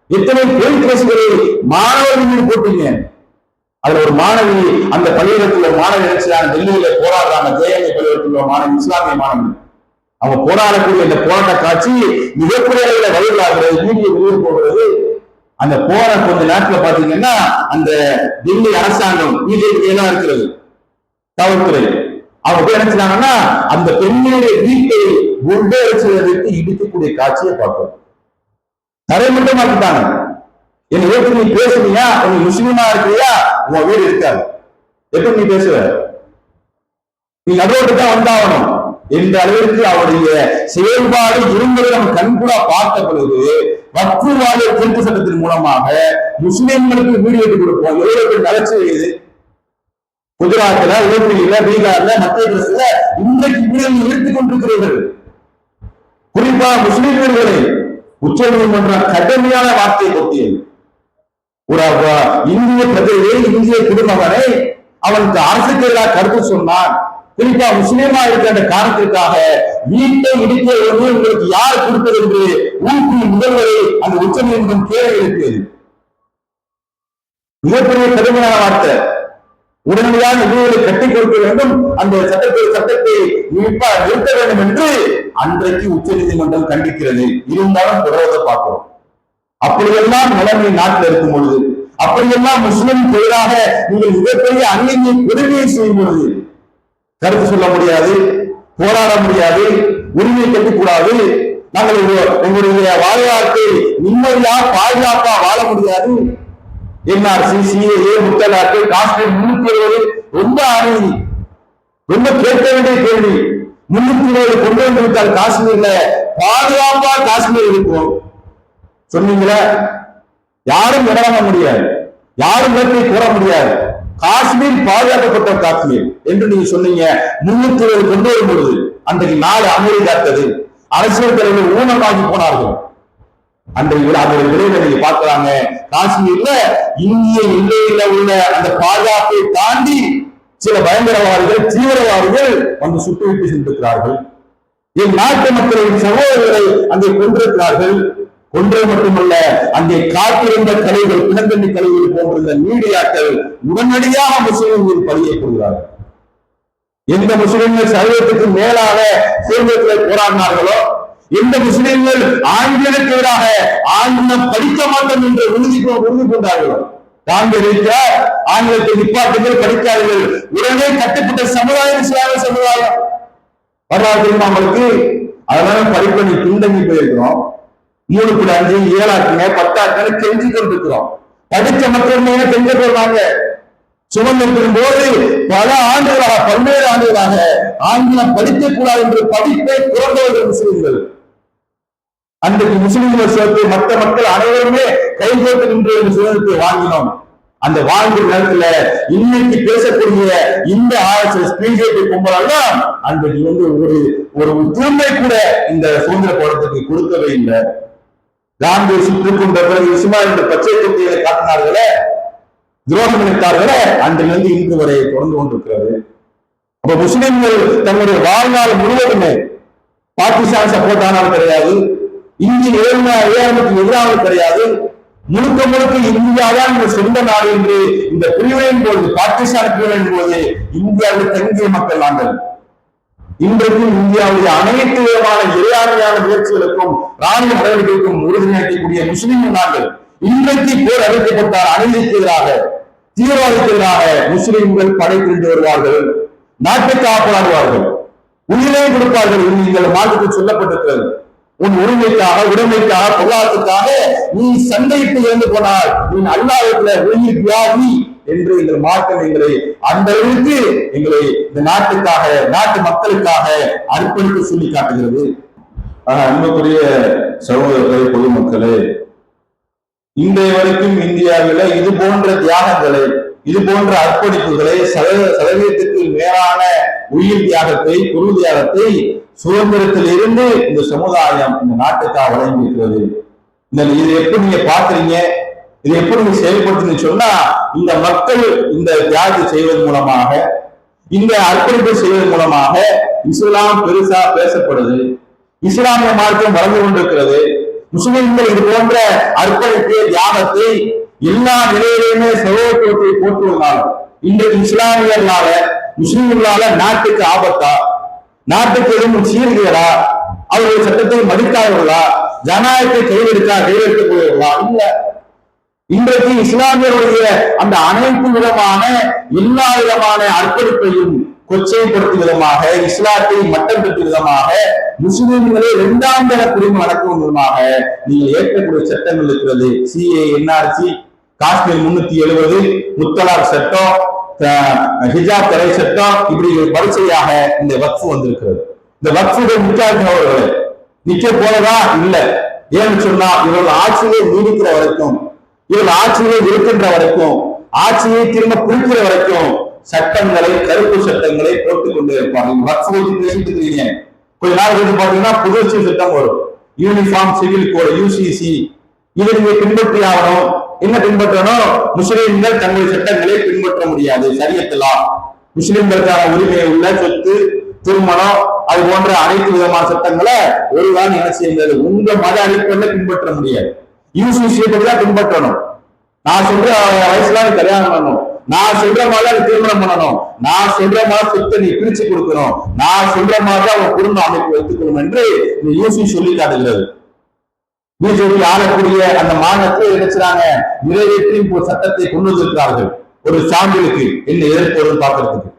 எத்தனை பெண் கேசுகளை மாணவர்கள் மீது போட்டீங்க. அதுல ஒரு மாணவி, அந்த பள்ளியிடத்துல மாணவி நினைச்சாங்க, டெல்லியில போராடுறாங்க, ஜேஎன்யூ பள்ளியிடத்துல மாணவி, இஸ்லாமிய மாணவி. அவங்க போராடக்கூடிய இந்த போராட்ட காட்சி மிகப்பெரிய அளவில் வழிகளாகிறது, வீடியோ வெளியே போகிறது. அந்த போற கொஞ்ச நேரத்துல பாத்தீங்கன்னா அந்த டெல்லி அரசாங்கம் பிஜேபி எல்லாம் இருக்கிறது, காவல்துறை, அவங்க போய் நினைச்சாங்கன்னா அந்த பெண்ணுடைய வீட்டை குண்டே வச்சு இடிக்கக்கூடிய காட்சியை பார்க்கிறோம். நிறைய மட்டும் மாத்திட்டாங்க. என்ன எப்படி நீ பேசுறீங்க, உங்க முஸ்லீமா இருக்கிறியா, உங்க வீடு இருக்காது. எப்படி நீ பேசுவ? நீ நடுவோட்டு தான் வந்தாகணும். என்ற அளவிற்கு அவருடைய செயல்பாடு இருந்ததை நம்ம கண்கூடா பார்த்த பொழுது வக்ஃபு வாரிய திருத்த சட்டத்தின் மூலமாக முஸ்லிம்களுக்கு வீடு கட்டி கொடுப்போம். எவ்வளவு பேர் நகைச்சுவையுது. குஜராத்ல, யூபியில, பீகார்ல, மத்திய பிரதேசத்துல இன்றைக்கு வீடுகள் எடுத்துக் கொண்டிருக்கிறீர்கள். குறிப்பா முஸ்லிம் வீடுகளை உச்ச நீதிமன்றம் கடுமையான வார்த்தை கொட்டியது. ஒரு இந்திய பிரஜையை, இந்திய குடிமகனை அவனுக்கு அரசுக்கு எதிராக கருத்து சொன்னான். குறிப்பா முஸ்லீமா இருக்கின்ற காரணத்திற்காக வீட்டை இடிக்க உங்களுக்கு யார் கொடுத்தது என்று ஊட்டி முதல்வரை அந்த உச்ச நீதிமன்றம் கேள்வி எழுப்பியது. மிகப்பெரிய கடுமையான வார்த்தை. உடனடியாக வீடுகளை கட்டிக் கொடுக்க வேண்டும், அந்த சட்டத்தை நிறுத்த வேண்டும் என்று அன்றைக்கு உச்ச நீதிமன்றம் கண்டிக்கிறது. இருந்தாலும் தொடர்வதை பார்க்கிறோம். அப்படியெல்லாம் நிலைமை நாட்டில் இருக்கும் பொழுது, அப்படியெல்லாம் முஸ்லிம்க்கு எதிராக நீங்கள் மிகப்பெரிய அநீதியை கொடுமையை செய்யும் பொழுது கருத்து சொல்ல முடியாது, போராட முடியாது, உரிமை கட்டக்கூடாது, நாங்கள் உங்களுடைய வாழ்வாழ்க்கை நிம்மதியா பாதுகாப்பா வாழ முடியாது. என்ஆர்சி, சிஏஏ, முத்தலாக்கு, காஷ்மீர் 320 ரொம்ப அநீதி, ரொம்ப கேட்க வேண்டிய கேள்வி. 320 கொண்டு வந்து விட்டால் காஷ்மீர்ல பாதுகாப்பா காஷ்மீர் இருக்கும் சொன்னீங்களா? யாரும் இறங்க முடியாது, யாரும் இலக்கை கூற முடியாது. காஷ்மீர் பாதுகாக்கப்பட்ட காஷ்மீர் என்று நீங்க சொன்னீங்க. 320 கொண்டு வரும் பொழுது அன்றைக்கு நாடு அமைதியாத்தது, அரசியல் தலைவர்கள் ஊனமாகி போனார்கள். அன்றைக்கு அதோட விளைவை நீங்க பார்க்கலாங்க. காஷ்மீர்ல இந்திய எல்லையில உள்ள அந்த பாதுகாப்பை தாண்டி சில பயங்கரவாதிகள், தீவிரவாதிகள் வந்து சுட்டுவிட்டு சென்றிருக்கிறார்கள். என் நாட்டு மக்களின் சகோதரர்களை அங்கே கொண்டிருக்கிறார்கள். ஒன்றை மட்டுமல்ல, அங்கே காத்திருந்த கலைகள், பிணந்தண்ணி கலைகள் போன்றிருந்த மீடியாக்கள் உடனடியாக முஸ்லிம்கள் பழியை கொள்கிறார்கள். எந்த முஸ்லிம்கள் சைவத்துக்கு மேலாக சுதந்திரத்தில் போராடினார்களோ, எந்த முஸ்லிம்கள் ஆங்கிலத்துக்கு எதிராக ஆங்கிலம் படிக்க மாட்டோம் என்று உறுதி கொண்டார்களோ, காங்கிரஸ் ஆங்கிலத்தை நிப்பாட்டுங்கள், படிக்காதீர்கள், உடனே கட்டுப்பட்ட சமுதாயம் இஸ்லாமிய சமுதாயம் வரலாறு தெரியுமா உங்களுக்கு? அதனால படிப்பணி பின்தங்கி போயிருக்கிறோம். 3.5, 7 10 கெஞ்சி கொண்டிருக்கிறோம். படித்த மக்கள் தெரிஞ்சு கொள்வாங்க. சுமந்திருக்கும் போது பல ஆண்டுகளாக, 17 ஆண்டுகளாக ஆங்கிலம் படிக்கக் கூடாது என்று படிப்பை புறந்தவர்கள் முஸ்லிம்கள். அன்றைக்கு முஸ்லிம்கள் சேர்த்து மற்ற மக்கள் அனைவருமே கைகோர்த்து நின்று சுதந்திரத்தை வாங்கினோம். அந்த வாழ்ந்த நேரத்துல இன்னைக்கு பேசக்கூடிய இந்த ஸ்பீக்கை கும்பலாம் அன்றைக்கு ஒரு தூய்மை கூட இந்த சுதந்திர போராட்டத்துக்கு கொடுக்கவே இல்லை. காந்தி சுற்றுக் கொண்ட பிறகு இஸ்மாயில் என்ற பச்சை தொட்டியை காட்டினார்களே, துரோகம் நினைத்தார்களே, அன்றிலிருந்து இன்று வரை தொடர்ந்து கொண்டிருக்கிறது. அப்ப முஸ்லிம்கள் தங்களுடைய வாழ்நாள் முழுவதுமே பாகிஸ்தான் சப்போர்ட் ஆனாலும் கிடையாது, இந்திய ஏழாமுக்கு எதிராக கிடையாது, முழுக்க முழுக்க இந்தியாதான் இந்த சொந்த நாடு என்று இந்த பிரிவினையின் போது, பாகிஸ்தான் பிரிவினையின் போது இந்தியாவில் தங்கிய மக்கள் நாங்கள். இன்றைக்கும் இந்தியாவுடைய அனைத்து விதமான இறையாண்மையான முயற்சிகளுக்கும் ராணுவ நடவடிக்கைக்கும் உறுதியளிக்கக்கூடிய முஸ்லிம்கள் நாங்கள். இன்றைக்கு போர் அறிவிக்கப்பட்டால் அநீதிக்கு எதிராக, தீவிரவாதத்துக்கு எதிராக முஸ்லிம்கள் படை புரிந்து வருவார்கள், நாட்டுக்காக போராடுவார்கள், உயிரை கொடுப்பார்கள். நீங்கள் மாற்றுக்கு சொல்லப்பட்டிருக்கிறது. உன் உரிமைக்காக, உடைமைக்காக, பொருளாதாரத்துக்காக நீ சண்டையிட்டு இறந்து போனால் நீ அல்லாஹ்விடத்திலே உயிர் தியாகி என்று எங்கள் மார்க்கம் எங்களை அந்த அளவுக்கு எங்களை இந்த நாட்டுக்காக, நாட்டு மக்களுக்காக அர்ப்பணித்து சொல்லி காட்டுகிறது. அன்புக்குரிய சகோதரர்களே, பொதுமக்களே, இன்றைய வரைக்கும் இந்தியாவில இது போன்ற தியாகங்களை, இது போன்ற அர்ப்பணிப்புகளை, சதவீதத்துக்கு மேலான உயிர் தியாகத்தை, பொருள் தியாகத்தை சுதந்திரத்தில் இருந்து இந்த சமுதாயம் இந்த நாட்டுக்காக வழங்கி இருக்கிறது. இது எப்படி நீங்க பாக்குறீங்க, இது எப்படி நீங்க செயல்படுத்துன்னு சொன்னா, இந்த மக்கள் இந்த தியாகத்தை செய்வதன் மூலமாக, இந்த அர்ப்பணிப்பை செய்வதன் மூலமாக இஸ்லாம் பெருசா பேசப்படுது, இஸ்லாமிய மார்க்கம் வளர்ந்து கொண்டிருக்கிறது. முஸ்லிம்கள் இது போன்ற அர்ப்பணிப்பு, தியாகத்தை எல்லா நிலையிலுமே சகோதரத்தை போற்றுவதனால இன்றைக்கு இஸ்லாமியர்களால, முஸ்லிம்களால நாட்டுக்கு ஆபத்தா, நாட்டுக்கு எதுவும் சீர்கேடா, அவருடைய சட்டத்தை மதிக்காதவர்களா, ஜனநாயகத்தை கையெழுத்துக் கொள்வர்களா? இல்ல. இன்றைக்கு இஸ்லாமியருடைய அந்த அனைத்து விதமான எல்லா விதமான அர்ப்பணிப்பையும் கொச்சைப்படுத்தும் விதமாக, இஸ்லாத்தை மட்டம் தட்டும் விதமாக, முஸ்லிம்களை 2ஆம் தர குடிமை நடக்கும் விதமாக நீங்கள் ஏற்கக்கூடிய சட்டங்கள் இருக்கிறது. சிஏ, என்ஆர்சி, காஷ்மீர் 370, முத்தலாக் சட்டம், ஹிஜாப் தடை சட்டம், இப்படி வரிசையாக இந்த வக்ஃப் வந்திருக்கிறது. இந்த இந்த வக்ஃபுடைய முக்கியம் அவர்களை நிக்க போலதான் இல்லை. ஏன்னு சொன்னா இவர்கள் ஆட்சியை நீடிக்கிற வரைக்கும், இவர்கள் ஆட்சியை இருக்கின்ற வரைக்கும், ஆட்சியை திரும்ப பிடிக்கிற வரைக்கும் சட்டங்களை, கருப்பு சட்டங்களை போட்டுக் கொண்டே இருப்பாங்க. வக்ஃபை பேசிட்டு இருக்கீங்க, கொஞ்ச நாள் கழிச்சு பாத்தீங்கன்னா புதுச்சி சட்டம் வரும், யூனிஃபார்ம் சிவில் கோட் UCC. இதை நீங்க பின்பற்றி ஆகணும். என்ன பின்பற்றணும்? முஸ்லிம்கள் தங்கள் சட்டங்களை பின்பற்ற முடியாது. சரியத்தலாம் முஸ்லிம்களுக்கான உரிமை உள்ள சொத்து, திருமணம், அது போன்ற அனைத்து விதமான சட்டங்களை ஒருதான் என்ன செய்யுங்கள் உங்க மத அடிப்படையில் பின்பற்ற முடியாது. UCC தான் பின்பற்றணும். நான் சொல்ற வயசுல கல்யாணம் பண்ணணும், நான் சொல்ற மாதிரி திருமணம் பண்ணணும், நான் சொல்ற மாதிரி சொத்தை நீ பிரிச்சு கொடுக்கணும், நான் சொல்ற மாதிரி அவன் குடும்ப அமைப்பு வைத்துக்கணும் என்று UCC சொல்லி காட்டுகிறது. பிஜேபி ஆளக்கூடிய அந்த மாநிலத்தில் நினைச்சாங்க நிறைவேற்றி சட்டத்தை கொண்டு வந்திருக்கிறார்கள். ஒரு சான்றிலுக்கு என்ன எதிர்ப்பு பார்க்கறதுக்கு.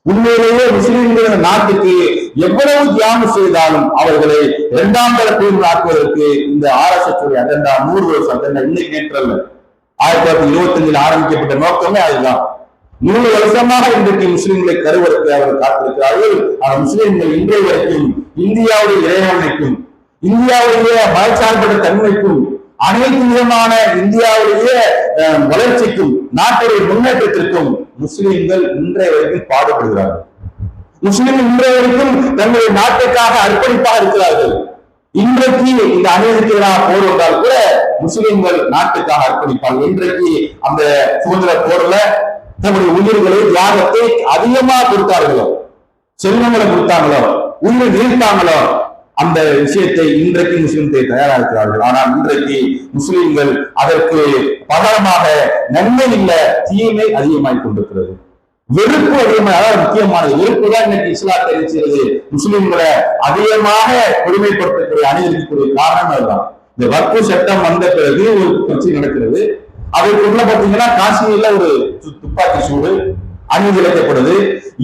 உண்மையிலேயே முஸ்லிம்கள் நாட்டுக்கு எவ்வளவு தியானம் செய்தாலும் அவர்களை இரண்டாம் தர குடிமை ஆக்குவதற்கு இந்த RSS அஜெண்டா 100 வருஷம் அஜெண்டா இன்னைக்கு நேற்றல்ல, 1925 ஆரம்பிக்கப்பட்ட நோக்கமே அதுதான். 100 வருஷமாக இன்றைக்கு முஸ்லிம்களை கருவறுக்க அவர்கள் காத்திருக்கிறார்கள். ஆனால் முஸ்லிம்கள் இன்றைய வரைக்கும் இந்தியாவுடைய இறையாண்மைக்கும், இந்தியாவுடைய மதச்சார்பற்ற தன்மைக்கும், அனைத்து விதமான இந்தியாவுடைய வளர்ச்சிக்கும், நாட்டுடைய முன்னேற்றத்திற்கும் முஸ்லிம்கள் இன்றைய வரைக்கும் பாடுபடுகிறார்கள். முஸ்லிம்கள் இன்றைய வரைக்கும் தங்களுடைய நாட்டுக்காக அர்ப்பணிப்பாக இருக்கிறார்கள். இன்றைக்கு இந்த அநீதிக்கு எதிராக போர் வந்தால் கூட முஸ்லிம்கள் நாட்டுக்காக அர்ப்பணிப்பார்கள். இன்றைக்கு அந்த சுதந்திர போர்ல தங்களுடைய உயிர்களை, தியாகத்தை அதிகமாக கொடுத்தார்களோ, செல்வங்களை கொடுத்தாங்களோ, உயிரை நீர்த்தாங்களோ, அந்த விஷயத்தை இன்றைக்கு முஸ்லிம்கள் தயாராக இருக்கிறார்கள். ஆனால் இன்றைக்கு முஸ்லிம்கள் அதற்கு பகரமாக நன்மை இல்ல, தீமை அதிகமாகிக் கொண்டிருக்கிறது. வெறுப்பு அதிகமாக, அதாவது முக்கியமானது வெறுப்பு தான் இன்னைக்கு இஸ்லாத்தை செய்கிறது. முஸ்லிம்களை அதிகமாக கொடுமைப்படுத்தக்கூடிய அணியிருக்கக்கூடிய காரணம் அதுதான். இந்த வக்ஃபு சட்டம் வந்த பிறகு ஒரு பிரச்சனை நடக்கிறது. அதற்குள்ள பாத்தீங்கன்னா காஷ்மீர்ல ஒரு துப்பாக்கி சூடு அநீதி இழைக்கப்படுது.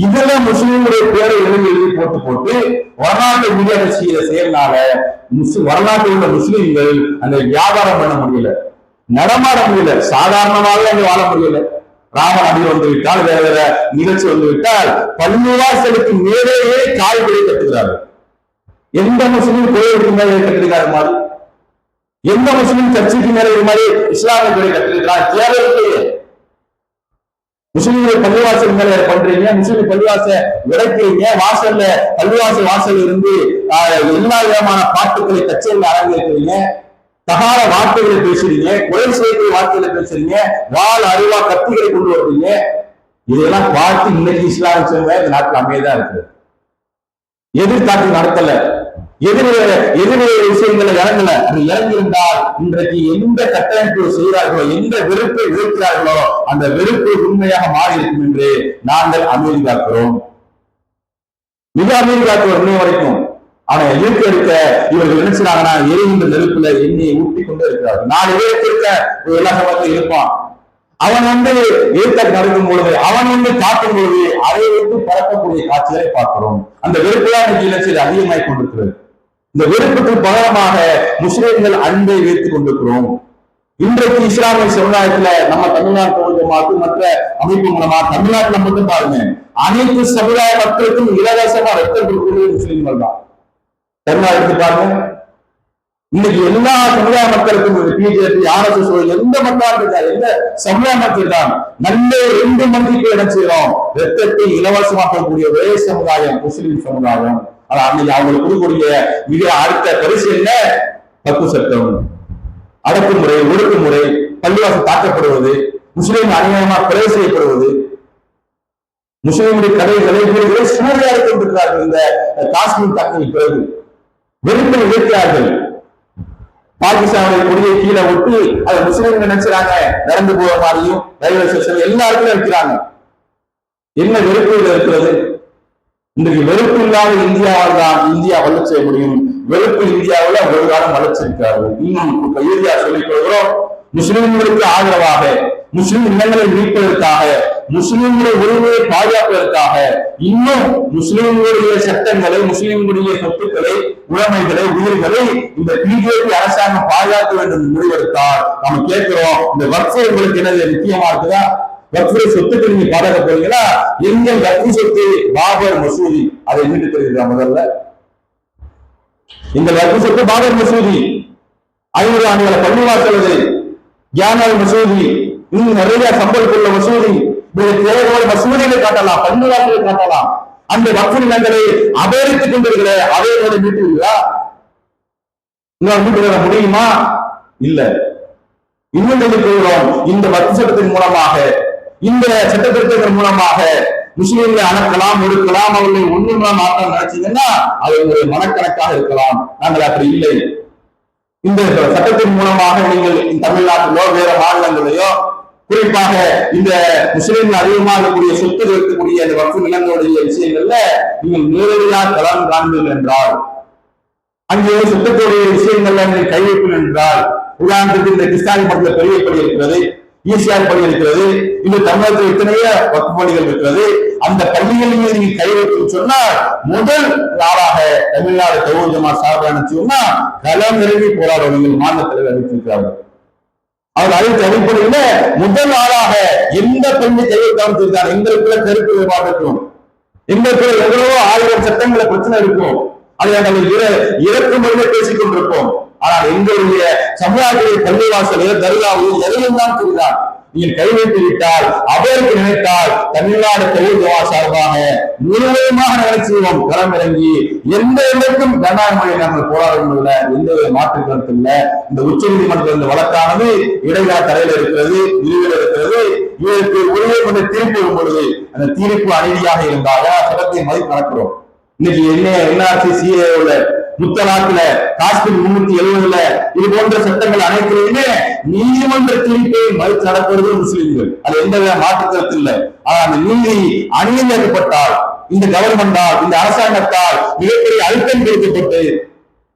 இதுல முஸ்லிம்களுடைய பேரை எழுதி போட்டு வரலாற்று மீடியா செய்யற செயல்னால வரலாற்றில் உள்ள முஸ்லிம்கள் அந்த வியாபாரம் பண்ண முடியல, நடமாட முடியல, சாதாரணமாக அங்க வாழ முடியல. ராமன் அடி வந்து விட்டால், வேற வேற நிகழ்ச்சி வந்து விட்டால் பள்ளிவாசலுக்கு மேலேயே காய்களை கட்டுகிறார்கள். எந்த முஸ்லீம் கோயிலுக்கு மேலே கட்டிருக்காரு மாதிரி, எந்த முஸ்லீம் சர்ச்சைக்கு மேலே இது மாதிரி இஸ்லாமிய கோயில் கட்டிருக்கிறார்? தேவையில்லையே. முஸ்லீம்கள் பள்ளிவாசல் மேல பண்றீங்க, முஸ்லீம் பள்ளிவாசல் விடைக்கிறீங்க, வாசல்ல பள்ளிவாசல் வாசல் இருந்து எல்லா விதமான பாட்டுக்களை கச்சேரியில் அரங்கேற்கிறீங்க, தகார வார்த்தைகளை பேசுறீங்க, கொலை செய்யக்கூடிய வார்த்தைகளை பேசுறீங்க, வாள் அருவா கத்திகளை கொண்டு வர்றீங்க. இதெல்லாம் பார்த்து இன்னைக்கு இஸ்லாமிய சமுதாயம் இந்த நாட்டில் அமையதான் இருக்கு. எதிர்த்தாக்கு நடத்தல, எதிரே விஷயங்களை இறங்கல. அது இறங்கியிருந்தால் இன்றைக்கு எந்த கட்டமைப்பு செய்கிறார்களோ, எந்த வெறுப்பை விதைக்கிறார்களோ அந்த வெறுப்பு உண்மையாக மாறி இருக்கும் என்று நாங்கள் அமைதி காக்கிறோம். மிக அமைதி காக்கிறோம் இன்னும் வரைக்கும். ஆனா இருக்க இவர்கள் நினைச்சாங்கன்னா எரிகின்ற நெருப்புல எண்ணெயை ஊட்டி கொண்டே இருக்கிறார்கள். நான் இருக்க ஒரு எல்லா சமயத்தையும் இருப்பான். அவன் ஏற்க நடக்கும் பொழுது, அவன் காட்டும் பொழுது அதை விட்டு பறக்கக்கூடிய காட்சிகளை பார்க்கிறோம். அந்த வெறுப்புதான் இன்னைக்கு அதிகமாய் கொண்டிருக்கிறது. இந்த வெறுப்புக்கு பகரமாக முஸ்லிம்கள் அன்பை வைத்துக் கொண்டிருக்கிறோம். இன்றைக்கு இஸ்லாமிய சமுதாயத்துல நம்ம தமிழ்நாட்டு மூலமாக மற்ற அமைப்பு மூலமா தமிழ்நாட்டுல மட்டும் பாருங்க, அனைத்து சமுதாய மக்களுக்கும் இலவசமா ரத்தம் கொடுக்கக்கூடிய முஸ்லிம்கள் தான். தமிழ்நாடு எடுத்து பாருங்க, இன்னைக்கு எல்லா சமுதாய மக்களுக்கும் பிஜேபி RSS எந்த மக்களாக இருக்காரு, எந்த சமுதாய மக்கள் தான் நல்ல 2 மந்திக்கு இடம் செய்யறோம். ரத்தத்தை இலவசமாக்கக்கூடிய ஒரே சமுதாயம் முஸ்லிம் சமுதாயம். ஆனா அன்னைக்கு அவங்களுக்கு கொடுக்கக்கூடிய மிக அடுத்த பரிசு என்ன? வக்ஃபு சட்டம், அடக்குமுறை, ஒடுக்குமுறை, பள்ளிவாசல் தாக்கப்படுவது, முஸ்லீம் அநியாயமாக கொலை செய்யப்படுவது, முஸ்லீமுடைய கடைகளை வீடுகளை சுமதியாக கொண்டிருக்கிறார்கள். இந்த காஷ்மீர் தாக்குதல் பிறகு வெறுப்பை இருக்கிறார்கள். பாகிஸ்தானுடைய கொடியை கீழே விட்டு அதை முஸ்லீம்கள் நினைச்சாங்க நடந்து போற மாதிரியும் ரயில்வே ஸ்டேஷன் எல்லாருக்கும் இருக்கிறாங்க. என்ன வெறுப்பு இருக்கிறது? இன்றைக்கு வெறுப்பு இல்லாத இந்தியாவால் தான் இந்தியா வளர்ச்சி செய்ய முடியும். வெறுப்பு இந்தியாவில் ஒரு காலம் வளர்ச்சி இருக்காது. இன்னும் இறுதியா சொல்லிக் கொள்கிறோம், முஸ்லிம்களுக்கு ஆதரவாக, முஸ்லிம் இல்லங்களை மீட்பதற்காக, முஸ்லிம்களுடைய உரிமையை பாதுகாப்பதற்காக இன்னும் முஸ்லிம்களுடைய சட்டங்களை, முஸ்லிம்களுடைய சொத்துக்களை, உடைமைகளை, உயிர்களை இந்த பிஜேபி அரசாங்கம் பாதுகாக்க வேண்டும் முடிவெடுத்தால் நம்ம கேட்கிறோம், இந்த வக்ஃபு உங்களுக்கு என்னது முக்கியமா இருக்குதா? வக்ஃபு சொத்துக்கள் நீங்க பாதுகாக்க போறீங்களா? எங்கள் வக்ஃபு சொத்து பாபர் மசூதி அதை மீட்டு தருகிறா முதல்ல. இந்த வக்ஃபு சொத்து பாபர் மசூதி, 500 ஆண்டுகள பள்ளிவாசல், ஜாமியா மசூதி, இன்னும் நிறைய சம்பளத்துள்ள மசூதி, மசூதிகளை காட்டலாம், பள்ளிவாசலை காட்டலாம். அந்த வக்ஃபு நிலங்களை அபகரித்துக் கொண்டிருக்கிற அவையோட மீட்டுவீங்களா? மீட்டு வர முடியுமா? இல்ல. இன்னும் சொல்கிறோம், இந்த வக்ஃபு சட்டத்தின் மூலமாக, இந்த சட்டத்திட்டத்தின் மூலமாக முஸ்லீம்களை அடக்கலாம், ஒடுக்கலாம், அவர்களை ஒண்ணுமா மாற்றம் நினைச்சீங்கன்னா அது உங்களுடைய மனக்கணக்காக இருக்கலாம். நாங்கள் அப்படி இல்லை. இந்த சட்டத்தின் மூலமாக நீங்கள் தமிழ்நாட்டிலோ வேற மாநிலங்களிலோ குறிப்பாக இந்த முஸ்லீம்கள் அதிகமாக இருக்கக்கூடிய சொத்து இருக்கக்கூடிய அந்த வக்ஃபு நிலங்களுடைய விஷயங்கள்ல நீங்கள் நேரடியாக கலந்து காண்பீர்கள் என்றால், அங்கே சட்டத்துடைய விஷயங்கள்ல நீங்கள் கைவைப்பீர்கள் என்றால், உதாரணத்துக்கு இந்த கிறிஸ்தானி பட்டியல பெரிய படி இருக்கிறது, ஈசிஆர் பள்ளி இருக்கிறது, இந்த தமிழகத்தில் எத்தனையோ வக்ஃபு பள்ளிகள் இருக்கிறது. அந்த பள்ளிகளில் நீங்க கை வைத்து சொன்னால் முதல் நாளாக தமிழ்நாடு தௌஹீத் ஜமாஅத் சார்பான சொன்னா களம் இறங்கி போராடுவர்கள் மாநில தலைவர் அறிவித்திருக்கிறார்கள். அவர் அறிவித்த அடிப்படையில முதல் நாளாக எந்த பள்ளி கை வைக்காமல் செய்தார். எங்களுக்குள்ள கருத்து வேறுபாடு இருக்கும், எங்களுக்குள்ள எவ்வளவோ 1000 சட்டங்களை பிரச்சனை இருக்கும், அதை நாங்கள் இறக்குமுறையில பேசிக் கொண்டிருப்போம். ஆனால் எங்களுடைய சமுதாயத்திலே பள்ளிவாசலே தர்காவில் எதையும் தான் செய்தார். நீங்கள் கை வைத்து விட்டால், அவருக்கு நினைத்தால் தமிழ்நாடு தௌஹீத் ஜமாஅத் சார்பாக முழுவதுமாக நிகழ்ச்சியோம் களம் இறங்கி எந்த இடத்துக்கும் ஜனநாயக முறையை நாங்கள் போராடுவதில் எந்த மாற்று கருத்து இல்லை. இந்த உச்ச நீதிமன்றத்தில் இந்த வழக்கானது இடையிலா தரையில் இருக்கிறது, விரிவில் இருக்கிறது. இதற்கு ஒருவே கொண்டு தீர்ப்பு வரும் பொழுது அந்த தீர்ப்பு அநீதியாக இருந்தால் சட்டத்தை மதிப்பு நடக்கிறோம். இன்னைக்கு என்ஆர்சி சிஏல முத்தலாக்குல காஷ்மீர் 370 இது போன்ற சட்டங்கள் அனைத்திலுமே நீதிமன்ற தீர்ப்பை மதித்து நடப்பது முஸ்லிம்கள். அது எந்த மாற்று கருத்து இல்லை. ஆனால் அந்த நீதி அநீதியாக்கப்பட்டால், இந்த கவர்மெண்டால், இந்த அரசாங்கத்தால் மிகப்பெரிய அழுத்தம் கொடுக்கப்பட்டு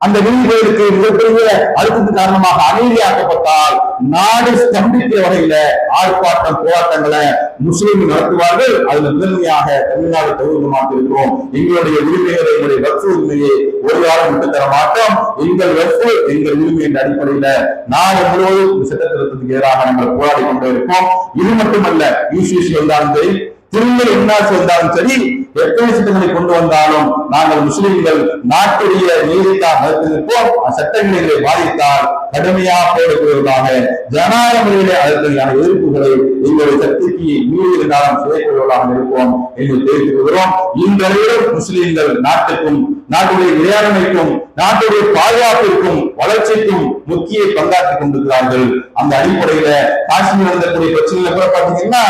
அந்த நீதிபதிகளுக்கு மிகப்பெரிய அழுத்தத்தின் காரணமாக அநீதியாக்கப்பட்டால் நாடு ஸ்தம்பிக்கிற வகையில ஆர்ப்பாட்டம் போராட்டங்களை முஸ்லீம்கள் நடத்துவார்கள். அதுல முதன்மையாக தமிழ்நாடு தௌஹீத் ஜமாஅத் இருக்கிறோம். எங்களுடைய உரிமைகளை, எங்களுடைய வக்ஃபு உரிமையை ஒரு காலம் விட்டு தர மாட்டோம். எங்கள் வக்ஃபு எங்கள் உரிமை என்ற அடிப்படையில நாடு முழுவதும் இந்த சட்ட திருத்தத்துக்கு எதிராக நாங்கள் போராடி கொண்டே இருப்போம். இது மட்டுமல்ல, யூசிசி வந்தாலும் சரி, திருமண என்ஆர்சி வந்தாலும் சரி, எத்தனை சட்டங்களை கொண்டு வந்தாலும் நாங்கள் முஸ்லிம்கள் நாட்டுடைய நீதிக்காக நிற்போம். சட்டங்களை பாதித்தால் கடுமையாக போடக்கூடியவர்களாக ஜனநாயக முறையிலே அதற்கான எதிர்ப்புகளை எங்களுடைய சக்திக்கு மீறி இருந்தாலும் செய்யக்கூடியவர்களாக இருப்போம் என்று தெரிவித்துக் கொள்கிறோம். இன்றளவிலும் முஸ்லிம்கள் நாட்டுக்கும், நாட்டுடைய இறையாண்மைக்கும், நாட்டுடைய பாதுகாப்பிற்கும் வளர்ச்சிக்கும் முக்கிய பங்காற்றிக் கொண்டிருக்கிறார்கள். அந்த அடிப்படையில காஷ்மீர் நடந்தக்கூடிய பிரச்சனைகளை கூட பார்த்தீங்கன்னா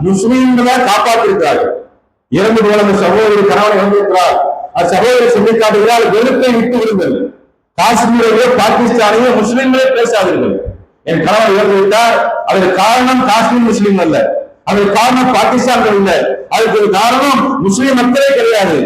முஸ்லிம்களை காப்பாற்றிருக்கிறார்கள். இறந்து போன சகோதரி கணவனை வந்திருக்கிறார். அச்சகோதரி சொல்லி காட்டுகிறார், வெறுப்பை விட்டு விடுங்கள், காஷ்மீரையோ பாகிஸ்தானையோ முஸ்லிம்களே பேசாதீர்கள். என் கணவன் இறந்து விட்டார், அதற்கு காரணம் காஷ்மீர் முஸ்லீம் அல்ல, அதற்கு காரணம் பாகிஸ்தான்கள் இல்லை, அதுக்கு காரணம் முஸ்லிம் மக்களே கிடையாது.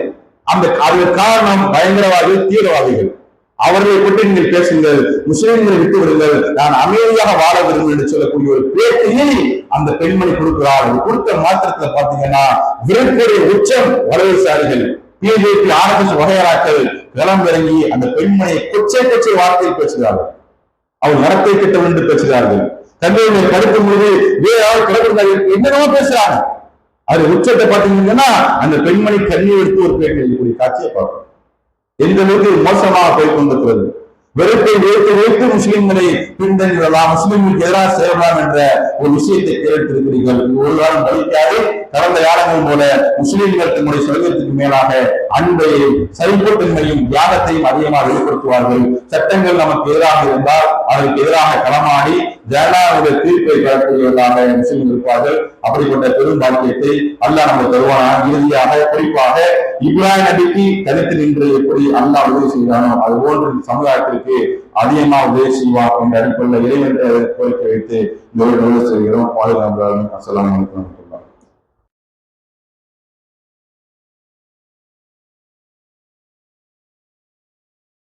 அதற்கு காரணம் பயங்கரவாதிகள், தீவிரவாதிகள். அவர்களை பற்றி நீங்கள் பேசுங்கள், முஸ்லிம்களை விட்டு விடுங்கள், நான் அமைதியாக வாழ விரும்புகிறேன் என்று சொல்லக்கூடிய ஒரு பேட்டியை அந்த பெண்மணி கொடுக்கிறார். கொடுத்த மாற்றத்துல பாத்தீங்கன்னா விருப்புடைய உச்சம் வலதுசாரிகள், பிஜேபி, RSS வகையறாக்கள் களம் இறங்கி அந்த பெண்மணியை கொச்சை கொச்சை வார்த்தையில் பேசுகிறார்கள். அவர் நடத்தை திட்டம் என்று பேசுகிறார்கள். கல்வியை படிக்கும் பொழுது வேற கிடக்கிறார்கள், என்னென்னமோ பேசுறாங்க. அது உச்சத்தை பாத்தீங்கன்னா அந்த பெண்மணி கண்ணி எடுத்து ஒரு பேட்டி எழுதக்கூடிய காட்சியை பார்க்கணும். எந்த அளவுக்கு மோசமாக போய் கொண்டிருக்கிறது. வெறுப்பை வைத்து வைத்து முஸ்லிம்களை பின்தங்கிடலாம், முஸ்லிம்களுக்கு எதிராக செய்யலாம் என்ற ஒரு விஷயத்தை கேட்டிருக்கிறீர்கள். ஒரு காலம் பலிக்காது. கடந்த காலங்கள் போல முஸ்லிம்கள் தன்னுடைய சுதந்திரத்துக்கு மேலாக அன்பையும் சைப்பத்தன்மையும் தியாகத்தையும் அதிகமாக வெளிப்படுத்துவார்கள். சட்டங்கள் நமக்கு எதிராக இருந்தால் அதற்கு எதிராக களமாடி ஜனநாயக தீர்ப்பை பெறக்கூடியவர்களாக முஸ்லிம்கள் இருப்பார்கள். அப்படிப்பட்ட பெரும் பாக்கியத்தை அல்லாஹ் நமக்கு தருவானா. இறுதியாக குறிப்பாக இப்ராஹிம் நபிக்கு தனித்து நின்று எப்படி அல்லாஹ் உதவி செய்தானோ அது போன்று சமுதாயத்திற்கு அதிகமாக உதவி செய்வார் என்ற அடிப்படையில் இறைவன் கோரிக்கை வைத்து இந்த ஒரு செய்கிறோம். அஸ்ஸலாமு அலைக்கும்.